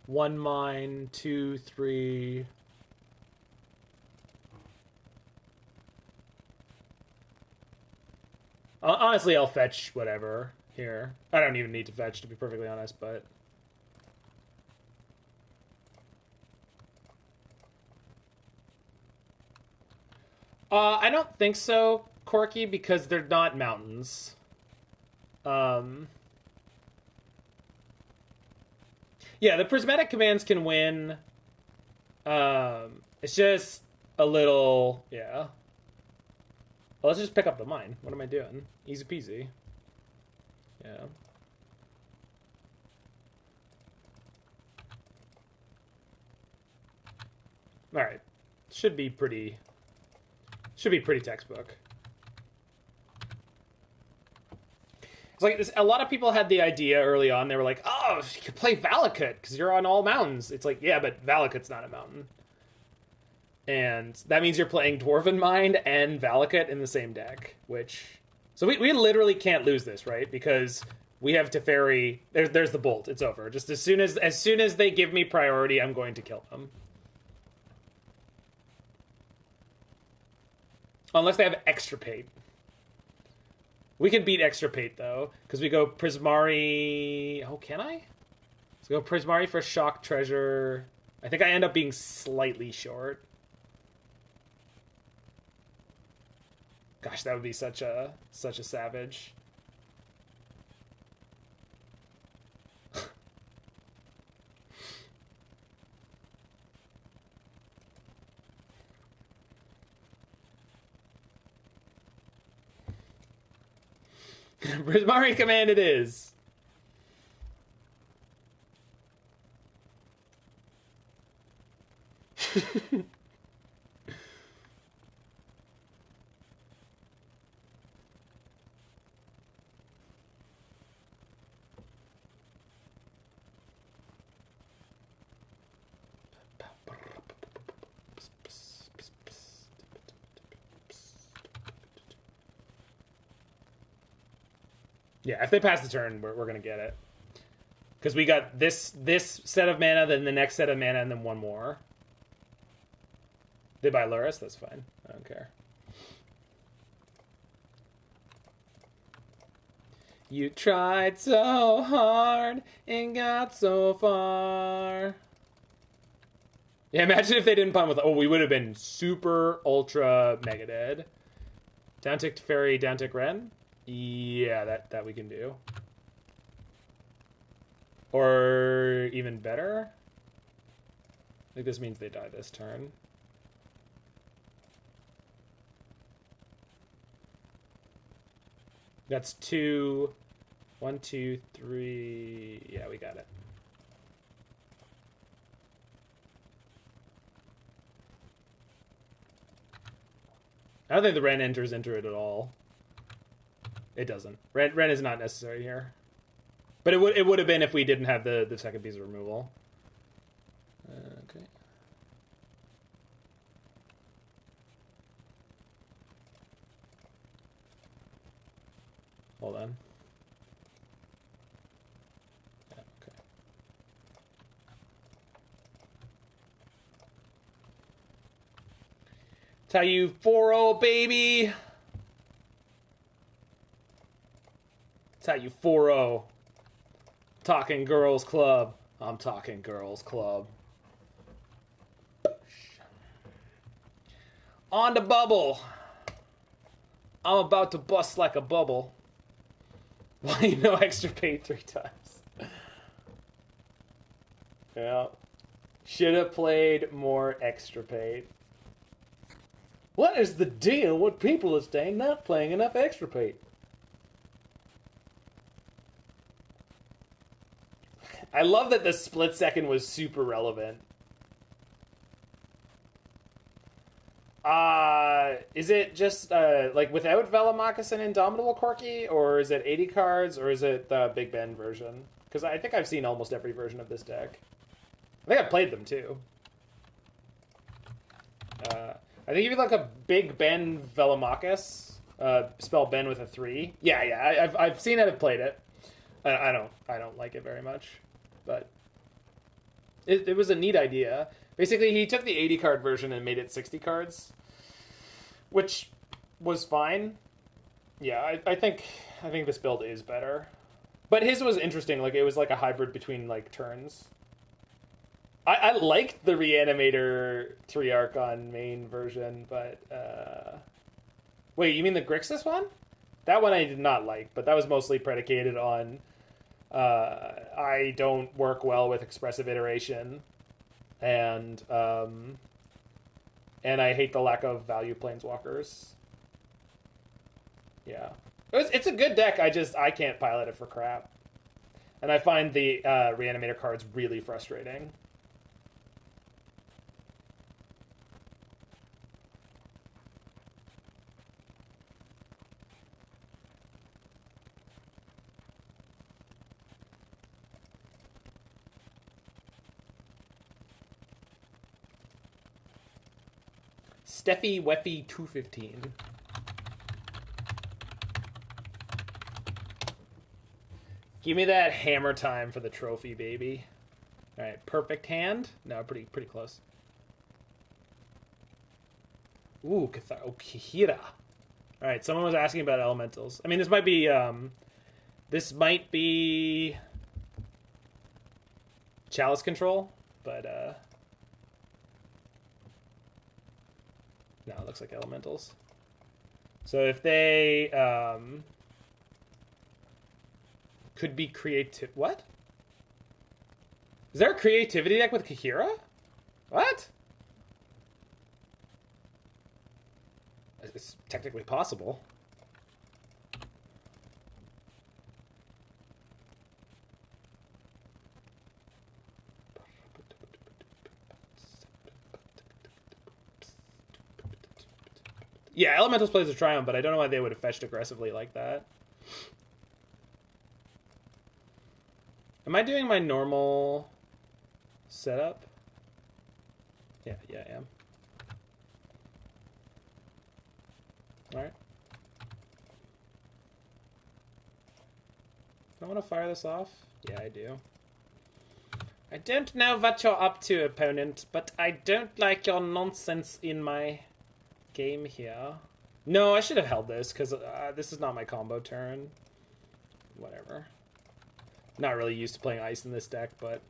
1 mine, 2, 3. Honestly, I'll fetch whatever here. I don't even need to fetch, to be perfectly honest, but... I don't think so, Corky, because they're not mountains. Yeah, the Prismatic Commands can win. It's just a little... Yeah. Well, let's just pick up the mine. What am I doing? Easy peasy. Yeah. Alright. Should be pretty textbook. It's like this, a lot of people had the idea early on. They were like, "Oh, you could play Velomachus because you're on all mountains." It's like, yeah, but Velomachus not a mountain, and that means you're playing Dwarven Mine and Velomachus in the same deck. So we literally can't lose this, right? Because we have Teferi. There's the bolt. It's over. Just as soon as they give me priority, I'm going to kill them. Unless they have Extirpate. We can beat Extirpate, though, because we go Prismari... Oh, can I? Let's go Prismari for Shock Treasure. I think I end up being slightly short. Gosh, that would be such a savage. Prismari Command it is. Yeah, if they pass the turn, we're going to get it. Because we got this set of mana, then the next set of mana, and then one more. They buy Luris? That's fine. I don't care. You tried so hard and got so far. Yeah, imagine if they didn't pun with... Oh, we would have been super, ultra, mega dead. Down tick Teferi, down tick Wrenn? Yeah, that we can do. Or even better. I think this means they die this turn. That's 2. 1, 2, 3. Yeah, we got it. I don't think the Wrenn enters into it at all. It doesn't. Wrenn is not necessary here. But it would have been if we didn't have the second piece of removal. Okay. Hold on. Yeah, okay. Tell you 4-0, baby. That's how you 4-0. Talking Girls Club. I'm talking Girls Club. On the bubble. I'm about to bust like a bubble. Why you know Extirpate 3 times? Yeah. Should have played more Extirpate. What is the deal with people are saying not playing enough Extirpate? I love that the split second was super relevant. Is it just, like, without Velomachus and Indomitable Corky? Or is it 80 cards? Or is it the Big Ben version? Because I think I've seen almost every version of this deck. I think I've played them, too. I think if you look up Big Ben Velomachus, Spell Ben with a 3. Yeah. I've seen it. I've played it. I don't like it very much, but it was a neat idea. Basically, he took the 80 card version and made it 60 cards, which was fine. Yeah, I think this build is better, but his was interesting. Like, it was like a hybrid between like turns. I liked the Reanimator 3 Archon main version, but wait, you mean the Grixis one? That one I did not like, but that was mostly predicated on I don't work well with expressive iteration, and I hate the lack of value planeswalkers. Yeah, it's a good deck. I can't pilot it for crap, and I find the Reanimator cards really frustrating. Steffi Weffy 215. Give me that hammer time for the trophy, baby. All right, perfect hand. No, pretty close. Ooh, Kahira. All right, someone was asking about elementals. I mean, this might be Chalice control, but no, it looks like elementals. So if they could be creative. What? Is there a creativity deck with Kahira? What? It's technically possible. Yeah, Elementals plays a Triumph, but I don't know why they would have fetched aggressively like that. Am I doing my normal setup? Yeah, I am. Alright. I want to fire this off? Yeah, I do. I don't know what you're up to, opponent, but I don't like your nonsense in my game here. No, I should have held this, because this is not my combo turn. Whatever. Not really used to playing ice in this deck, but...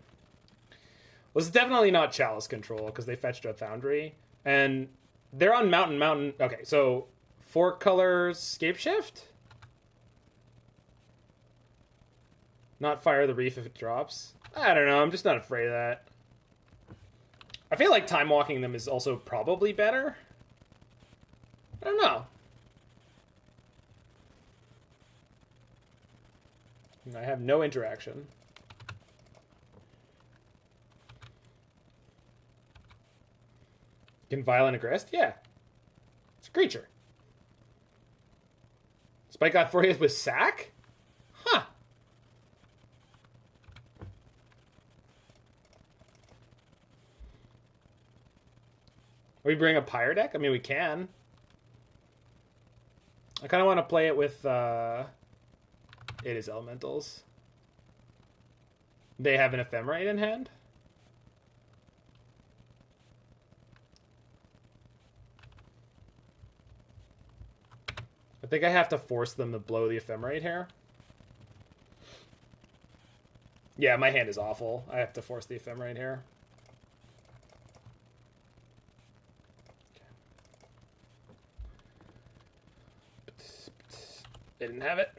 Well, it's definitely not Chalice control, because they fetched a Foundry. And they're on Mountain. Okay, so 4 colors Scape Shift? Not Fire the Reef if it drops? I don't know, I'm just not afraid of that. I feel like time walking them is also probably better. I don't know. I have no interaction. Can Violent Aggressed? Yeah. It's a creature. Spike got 40th with sack? Huh. We bring a Pyre deck? I mean, we can. I kind of want to play it with, it is Elementals. They have an Ephemerate in hand? I think I have to force them to blow the Ephemerate here. Yeah, my hand is awful. I have to force the Ephemerate here. They didn't have it.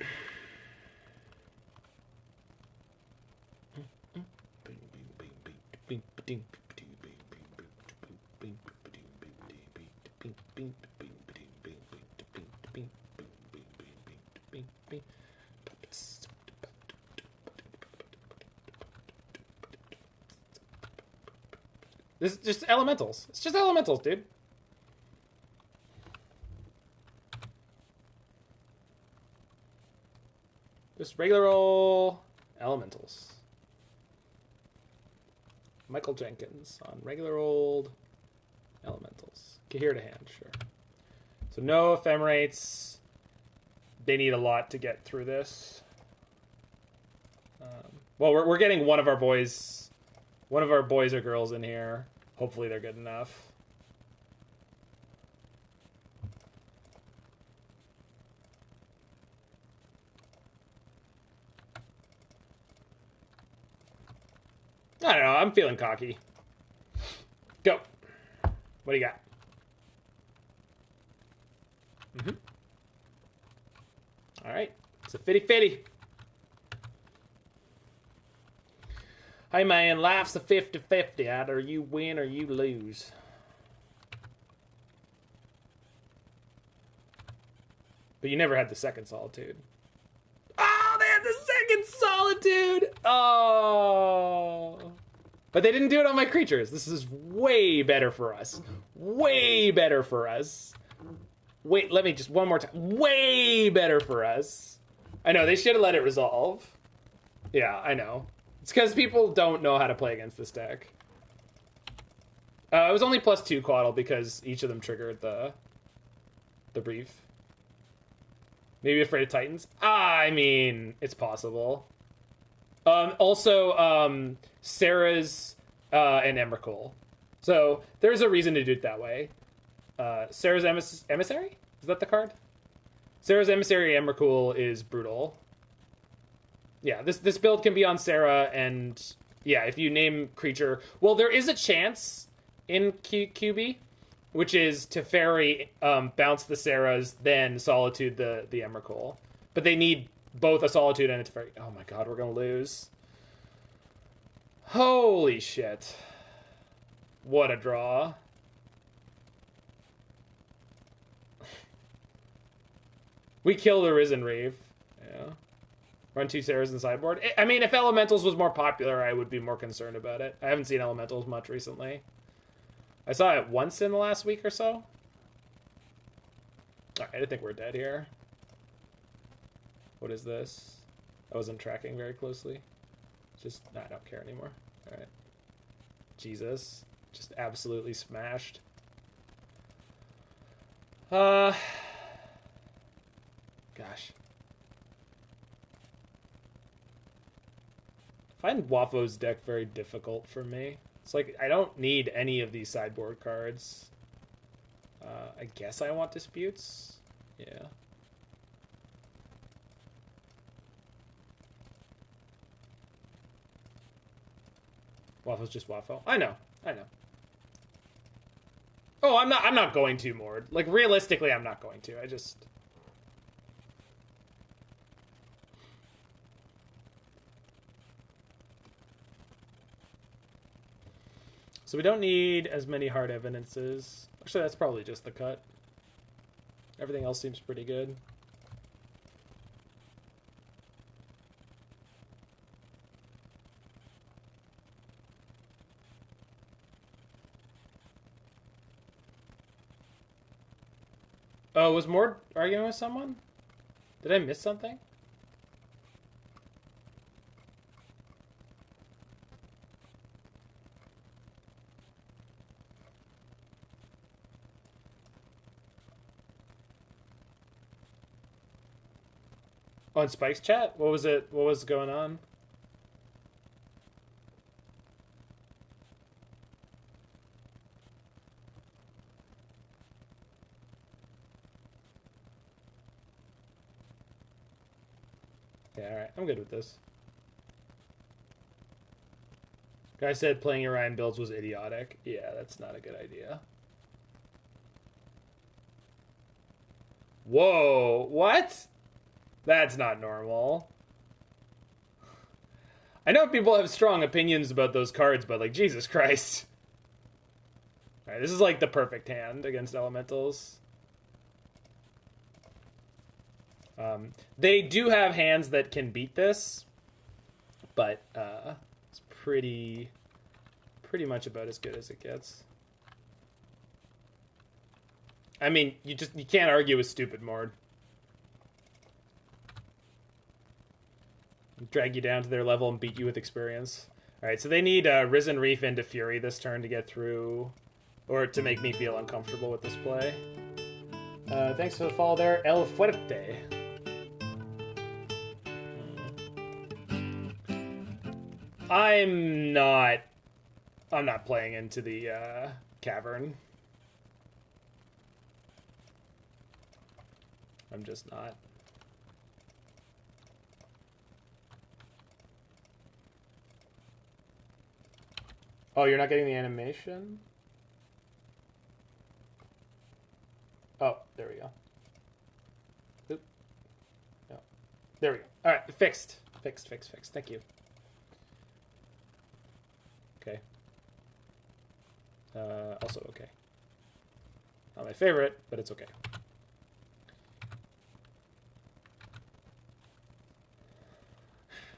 This is just Elementals. It's just Elementals, dude. Just regular old Elementals. Michael Jenkins on regular old Elementals. Kahir to hand, sure. So no Ephemerates, they need a lot to get through this. Well, we're getting one of our boys or girls in here. Hopefully they're good enough. I don't know. I'm feeling cocky. Go. What do you got? All right. It's a 50-50. Hey, man. Life's a 50-50. Either you win or you lose. But you never had the second Solitude. Oh, they had the second Solitude! Oh. But they didn't do it on my creatures. This is way better for us. Way better for us. Wait, let me just one more time. Way better for us. I know, they should have let it resolve. Yeah, I know. It's because people don't know how to play against this deck. It was only +2 Quaddle because each of them triggered the brief. Maybe Afraid of Titans? I mean, it's possible. Also, Sarah's and Emrakul. So there's a reason to do it that way. Sarah's Emissary? Is that the card? Sarah's Emissary Emrakul is brutal. Yeah, this build can be on Sarah, and yeah, if you name creature... Well, there is a chance in QB, which is Teferi bounce the Sarahs, then Solitude the Emrakul. But they need both a Solitude and a Teferi. Oh my god, we're gonna lose. Holy shit. What a draw. We kill the Risen Reeve. Yeah. Run 2 Sarahs in the sideboard. I mean, if Elementals was more popular, I would be more concerned about it. I haven't seen Elementals much recently. I saw it once in the last week or so. Alright, I think we're dead here. What is this? I wasn't tracking very closely. Just, nah, I don't care anymore. Alright. Jesus. Just absolutely smashed. Gosh. I find Wafo's deck very difficult for me. It's like, I don't need any of these sideboard cards. I guess I want Disputes. Yeah. Wafo's just Wafo. I know. Oh, I'm not going to, Mord. Like, realistically, I'm not going to. I just... So we don't need as many hard evidences. Actually, that's probably just the cut. Everything else seems pretty good. Oh, was Mord arguing with someone? Did I miss something? On Spike's chat? What was it? What was going on? Yeah, alright. I'm good with this. Guy said playing Orion builds was idiotic. Yeah, that's not a good idea. Whoa, what? That's not normal. I know people have strong opinions about those cards, but like, Jesus Christ. Alright, this is like the perfect hand against Elementals. They do have hands that can beat this, but it's pretty much about as good as it gets. I mean, you can't argue with stupid Mord. Drag you down to their level and beat you with experience. Alright, so they need Risen Reef into Fury this turn to get through, or to make me feel uncomfortable with this play. Thanks for the follow there, El Fuerte. I'm not playing into the cavern. I'm just not. Oh, you're not getting the animation? Oh, there we go. Oop. No. There we go. All right, fixed. Fixed. Thank you. Okay. Also okay. Not my favorite, but it's okay.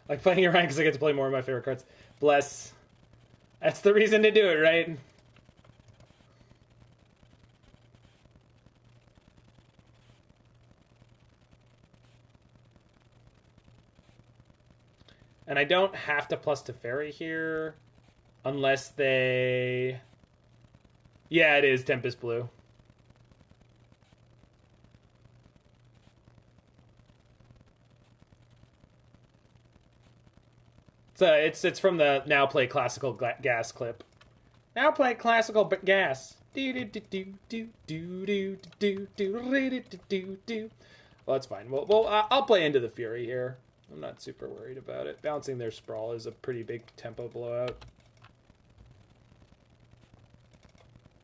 Like playing around because I get to play more of my favorite cards. Bless. That's the reason to do it, right? And I don't have to plus Teferi here. Unless they... Yeah, it is Tempest Blue. So it's from the Now Play Classical Gas clip. Now play Classical Gas. Well, that's fine. Well, I'll play into the Fury here. I'm not super worried about it. Bouncing their Sprawl is a pretty big tempo blowout.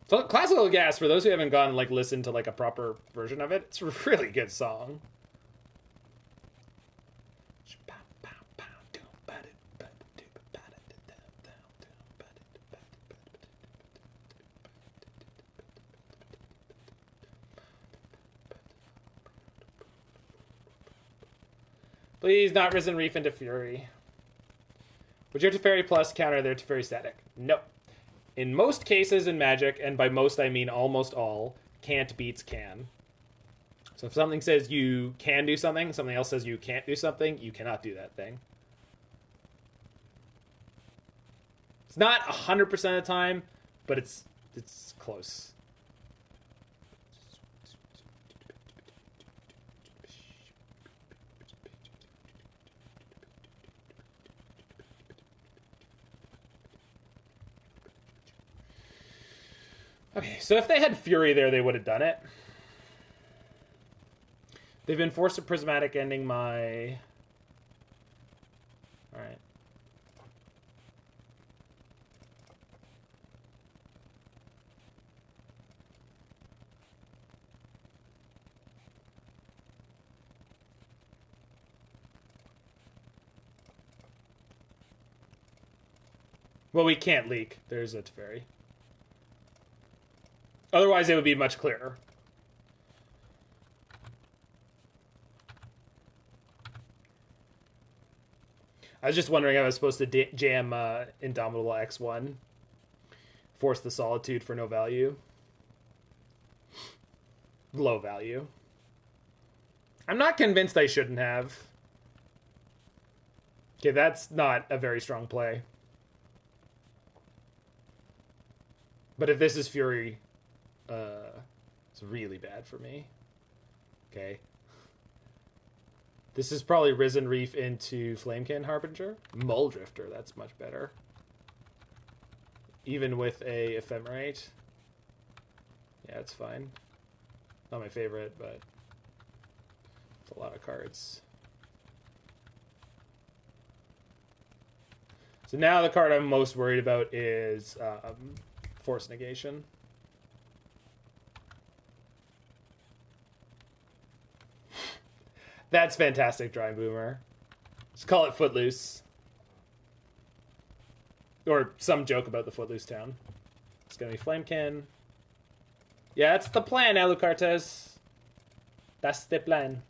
So Classical Gas, for those who haven't gone and like listened to like a proper version of it, it's a really good song. Please not Risen Reef into Fury. Would your Teferi plus counter their Teferi static? No. In most cases in Magic, and by most I mean almost all, can't beats can. So if something says you can do something, something else says you can't do something, you cannot do that thing. It's not 100% of the time, but it's close. Okay, so if they had Fury there, they would have done it. They've been forced to Prismatic Ending my... Alright. Well, we can't leak. There's a Teferi. Otherwise, it would be much clearer. I was just wondering how I was supposed to jam Indomitable X1. Force the Solitude for no value. Low value. I'm not convinced I shouldn't have. Okay, that's not a very strong play. But if this is Fury... it's really bad for me. Okay. This is probably Risen Reef into Flamekin Harbinger. Muldrifter, that's much better. Even with a Ephemerate. Yeah, it's fine. Not my favorite, but it's a lot of cards. So now the card I'm most worried about is Force Negation. That's fantastic, Drawing Boomer. Just call it Footloose. Or some joke about the Footloose town. It's gonna be Flamekin. Yeah, that's the plan, Alucartes. That's the plan.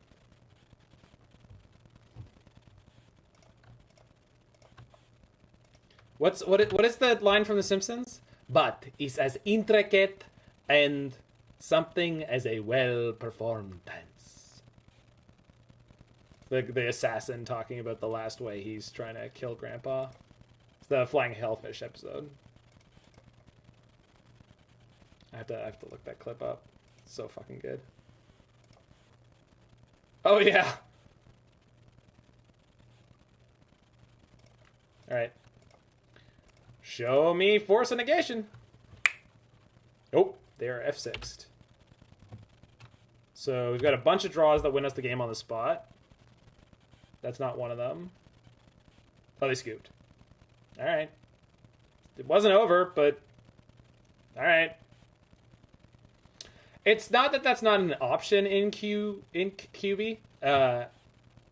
What is the line from The Simpsons? But it's as intricate and something as a well-performed dance. The assassin talking about the last way he's trying to kill Grandpa. It's the Flying Hellfish episode. I have to look that clip up. It's so fucking good. Oh yeah. All right. Show me Force and Negation. Nope, they are F6'd. So we've got a bunch of draws that win us the game on the spot. That's not one of them. Oh, they scooped. Alright. It wasn't over, but... Alright. It's not that that's not an option in QB.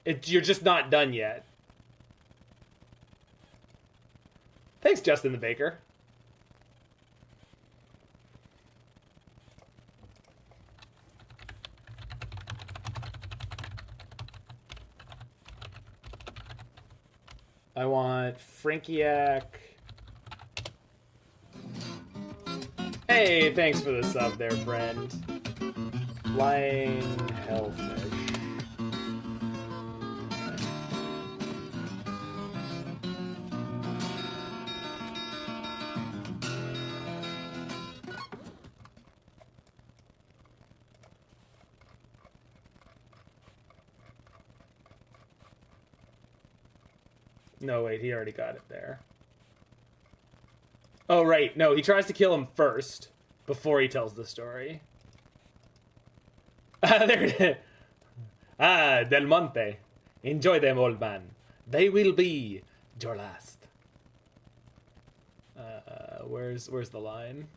You're just not done yet. Thanks, Justin the Baker. I want Frankiak. Hey, thanks for the sub there, friend. Flying Hellfish. No, wait, he already got it there. Oh, right. No, he tries to kill him first before he tells the story. There it is. Ah, Del Monte. Enjoy them, old man. They will be your last. Where's the line?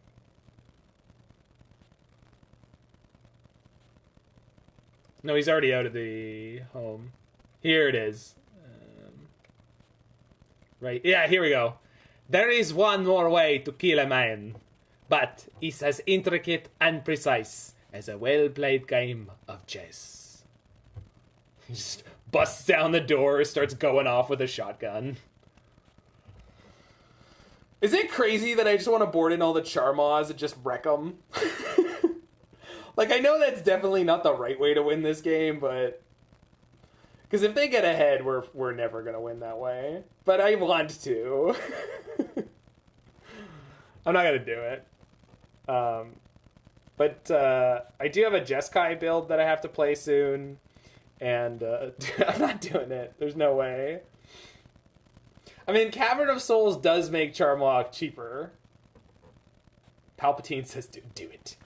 No, he's already out of the home. Here it is. Right, yeah, here we go. There is one more way to kill a man, but it's as intricate and precise as a well-played game of chess. He just busts down the door, starts going off with a shotgun. Is it crazy that I just want to board in all the Charmaws and just wreck them? Like, I know that's definitely not the right way to win this game, but... Because if they get ahead, we're never going to win that way. But I want to. I'm not going to do it. But I do have a Jeskai build that I have to play soon. And I'm not doing it. There's no way. I mean, Cavern of Souls does make Charmaw cheaper. Palpatine says, do it.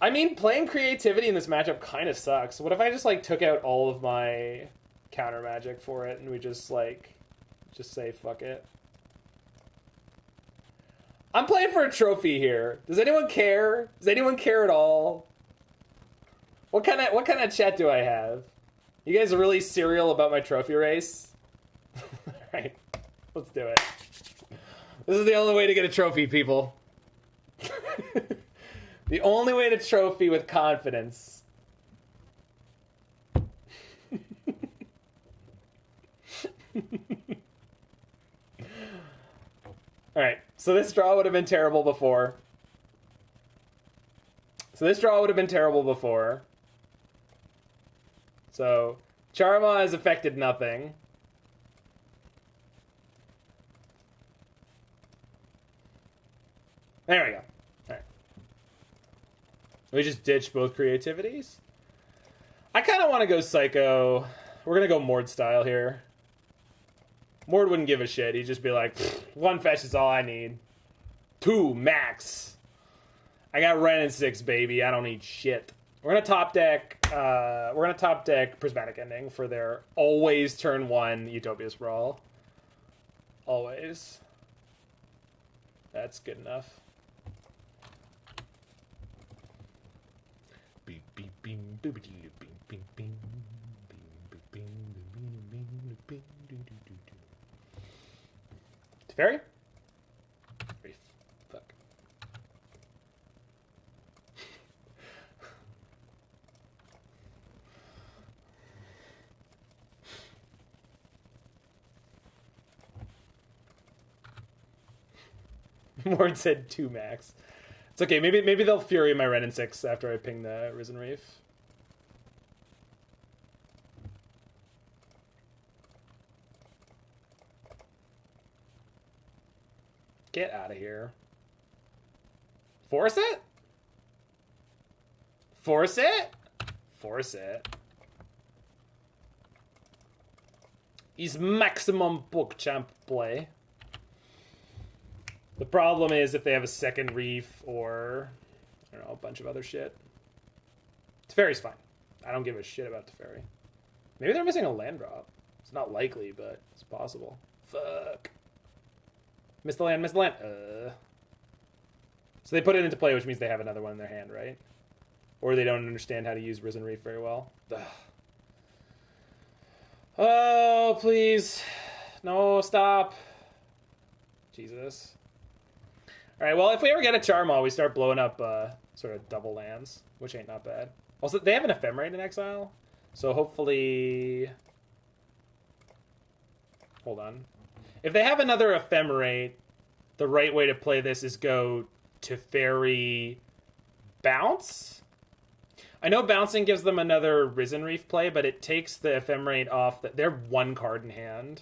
I mean, playing creativity in this matchup kind of sucks. What if I just, like, took out all of my counter magic for it and we just, like, just say fuck it? I'm playing for a trophy here. Does anyone care? Does anyone care at all? What kind of chat do I have? You guys are really serial about my trophy race? Alright, let's do it. This is the only way to get a trophy, people. The only way to trophy with confidence. Alright, so this draw would have been terrible before. So, Charmaw has affected nothing. There we go. Alright. We just ditch both creativities? I kind of want to go Psycho. We're going to go Mord style here. Mord wouldn't give a shit. He'd just be like, one fetch is all I need. 2 max. I got Wrenn and Six, baby. I don't need shit. We're gonna top deck Prismatic Ending for their always turn 1 Utopia Sprawl. Always. That's good enough. Teferi? Fuck. Mord said 2 max. It's okay. Maybe they'll Fury my Wrenn and Six after I ping the Risen Reef. Get out of here. Force it? Force it? Force it. is maximum PogChamp play. The problem is if they have a second Reef or, I don't know, a bunch of other shit. Teferi's fine. I don't give a shit about Teferi. Maybe they're missing a land drop. It's not likely, but it's possible. Fuck. Missed the land, missed the land. So they put it into play, which means they have another one in their hand, right? Or they don't understand how to use Risen Reef very well. Ugh. Oh, please. No, stop. Jesus. Alright, well, if we ever get a Charmaw, we start blowing up sort of double lands, which ain't not bad. Also, they have an Ephemerate in exile, so hopefully... Hold on. If they have another Ephemerate, the right way to play this is go Teferi bounce. I know bouncing gives them another Risen Reef play, but it takes the Ephemerate off. They're one card in hand.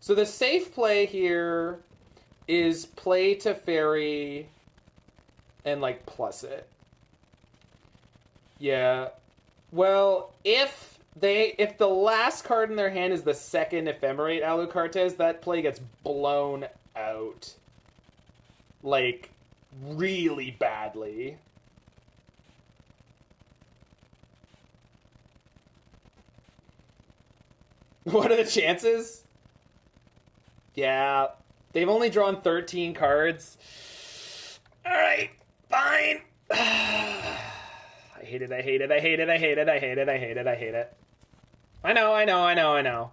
So the safe play here is play Teferi and, like, plus it. Yeah. Well, if the last card in their hand is the second Ephemerate Alucartes, that play gets blown out. Like, really badly. What are the chances? Yeah, they've only drawn 13 cards. Alright, fine. I hate it, I hate it, I hate it, I hate it, I hate it, I hate it, I hate it. I know, I know, I know, I know.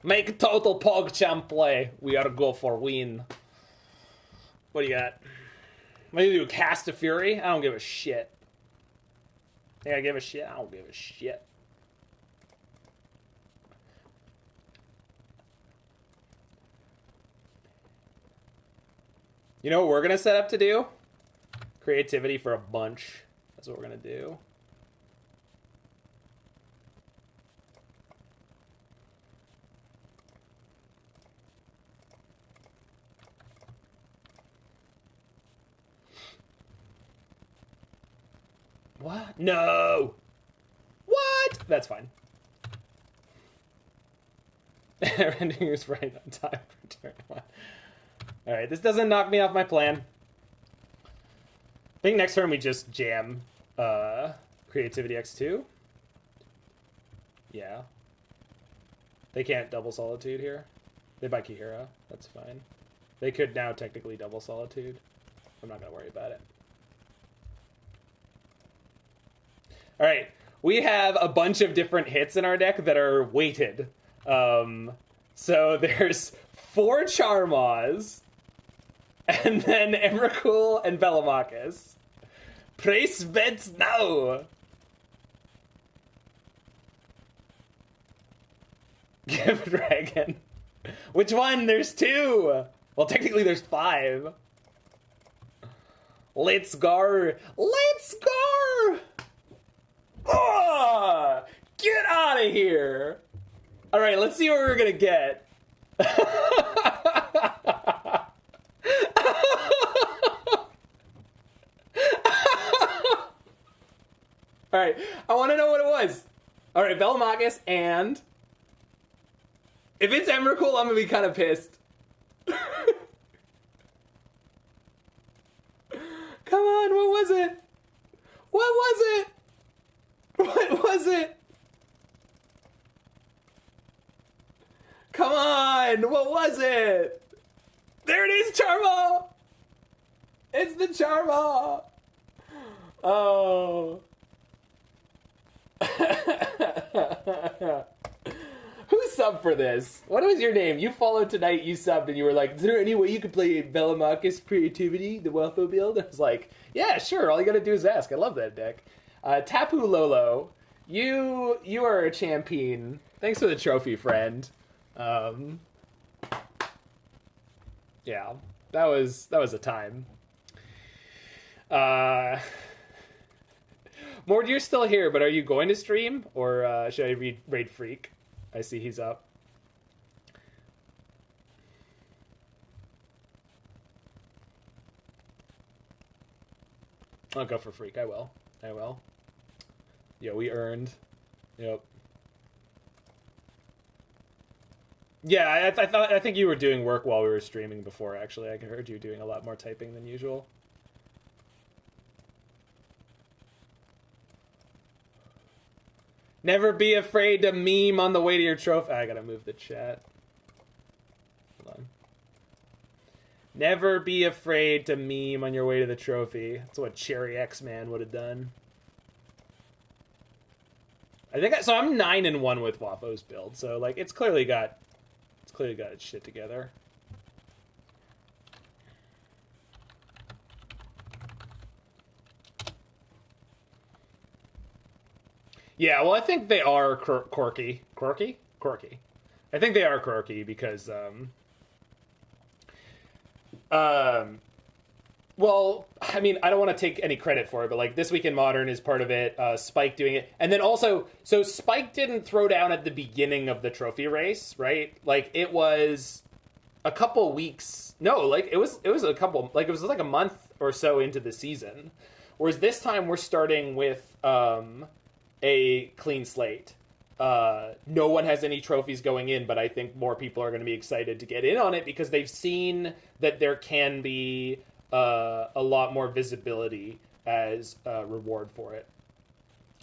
Make a total PogChamp play. We gotta go for win. What do you got? What do you do? Cast a Fury? I don't give a shit. Think I give a shit? I don't give a shit. You know what we're gonna set up to do? Creativity for a bunch. That's what we're gonna do. What? No! What? That's fine. Ending is right on time for turn one. Alright, this doesn't knock me off my plan. I think next turn we just jam Creativity X2. Yeah. They can't double Solitude here. They buy Kihira. That's fine. They could now technically double Solitude. I'm not going to worry about it. Alright, we have a bunch of different hits in our deck that are weighted. So there's 4 Charmaws, and then Emrakul and Velomachus. Place bets now! Give Dragon. Which one? There's 2! Well, technically there's 5. Let's go! Let's go! Oh, get out of here! Alright, let's see what we're gonna get. Alright, I want to know what it was. Alright, Velomachus, and... if it's Emrakul, I'm gonna be kind of pissed. Come on, what was it? What was it? What was it? Come on! What was it? There it is, Charmaw! It's the Charmaw! Oh. Who subbed for this? What was your name? You followed tonight, you subbed, and you were like, is there any way you could play Velomachus Creativity, the Wafo build? I was like, yeah, sure, all you gotta do is ask. I love that deck. Tapu Lolo, you are a champion. Thanks for the trophy, friend. Yeah, that was a time. Mord, you're still here, but are you going to stream, or should I raid Freak? I see he's up. I'll go for Freak. I will. Yeah, we earned. Yep. Yeah, I think you were doing work while we were streaming before, actually. I heard you doing a lot more typing than usual. Never be afraid to meme on the way to your trophy. I gotta move the chat. Hold on. Never be afraid to meme on your way to the trophy. That's what Cherry X-Man would have done. So I'm 9-1 with Wafo's build. So like it's clearly got its shit together. Yeah, well, I think they are quirky. Quirky? I think they are quirky because, well, I mean, I don't want to take any credit for it, but, like, This Week in Modern is part of it, Spike doing it, and then also, so Spike didn't throw down at the beginning of the trophy race, right? Like, it was a couple weeks, no, like, it was a couple, like, it was like a month or so into the season, whereas this time we're starting with, a clean slate. No one has any trophies going in, but I think more people are going to be excited to get in on it because they've seen that there can be a lot more visibility as a reward for it.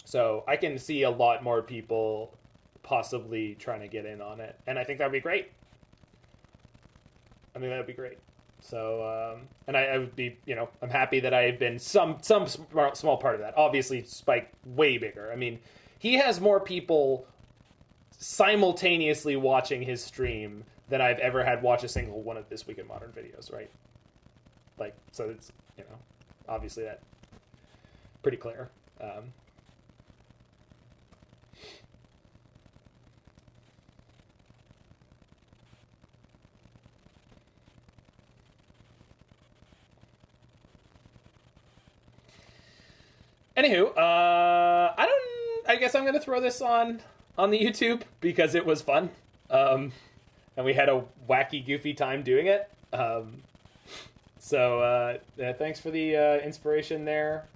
So I can see a lot more people possibly trying to get in on it, and I think that would be great. I think that would be great. So, and I would be, I'm happy that I've been some small part of that. Obviously, Spike way bigger. I mean, he has more people simultaneously watching his stream than I've ever had watch a single one of This Week in Modern videos, right? Like, so it's, obviously that pretty clear. Anywho, I guess I'm gonna throw this on the YouTube because it was fun, and we had a wacky, goofy time doing it. So thanks for the inspiration there,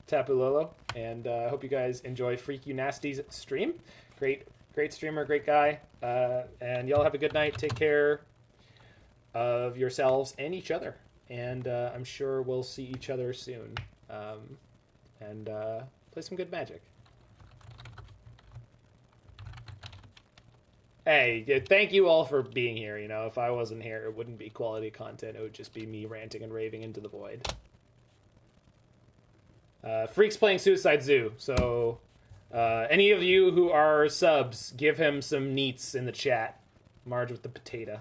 Tapulolo, and I hope you guys enjoy Freak You Nasty's stream. Great streamer, great guy, and y'all have a good night. Take care of yourselves and each other. And I'm sure we'll see each other soon. And play some good Magic. Hey, thank you all for being here. If I wasn't here, it wouldn't be quality content. It would just be me ranting and raving into the void. Freak's playing Suicide Zoo. So any of you who are subs, give him some neats in the chat. Marge with the potato.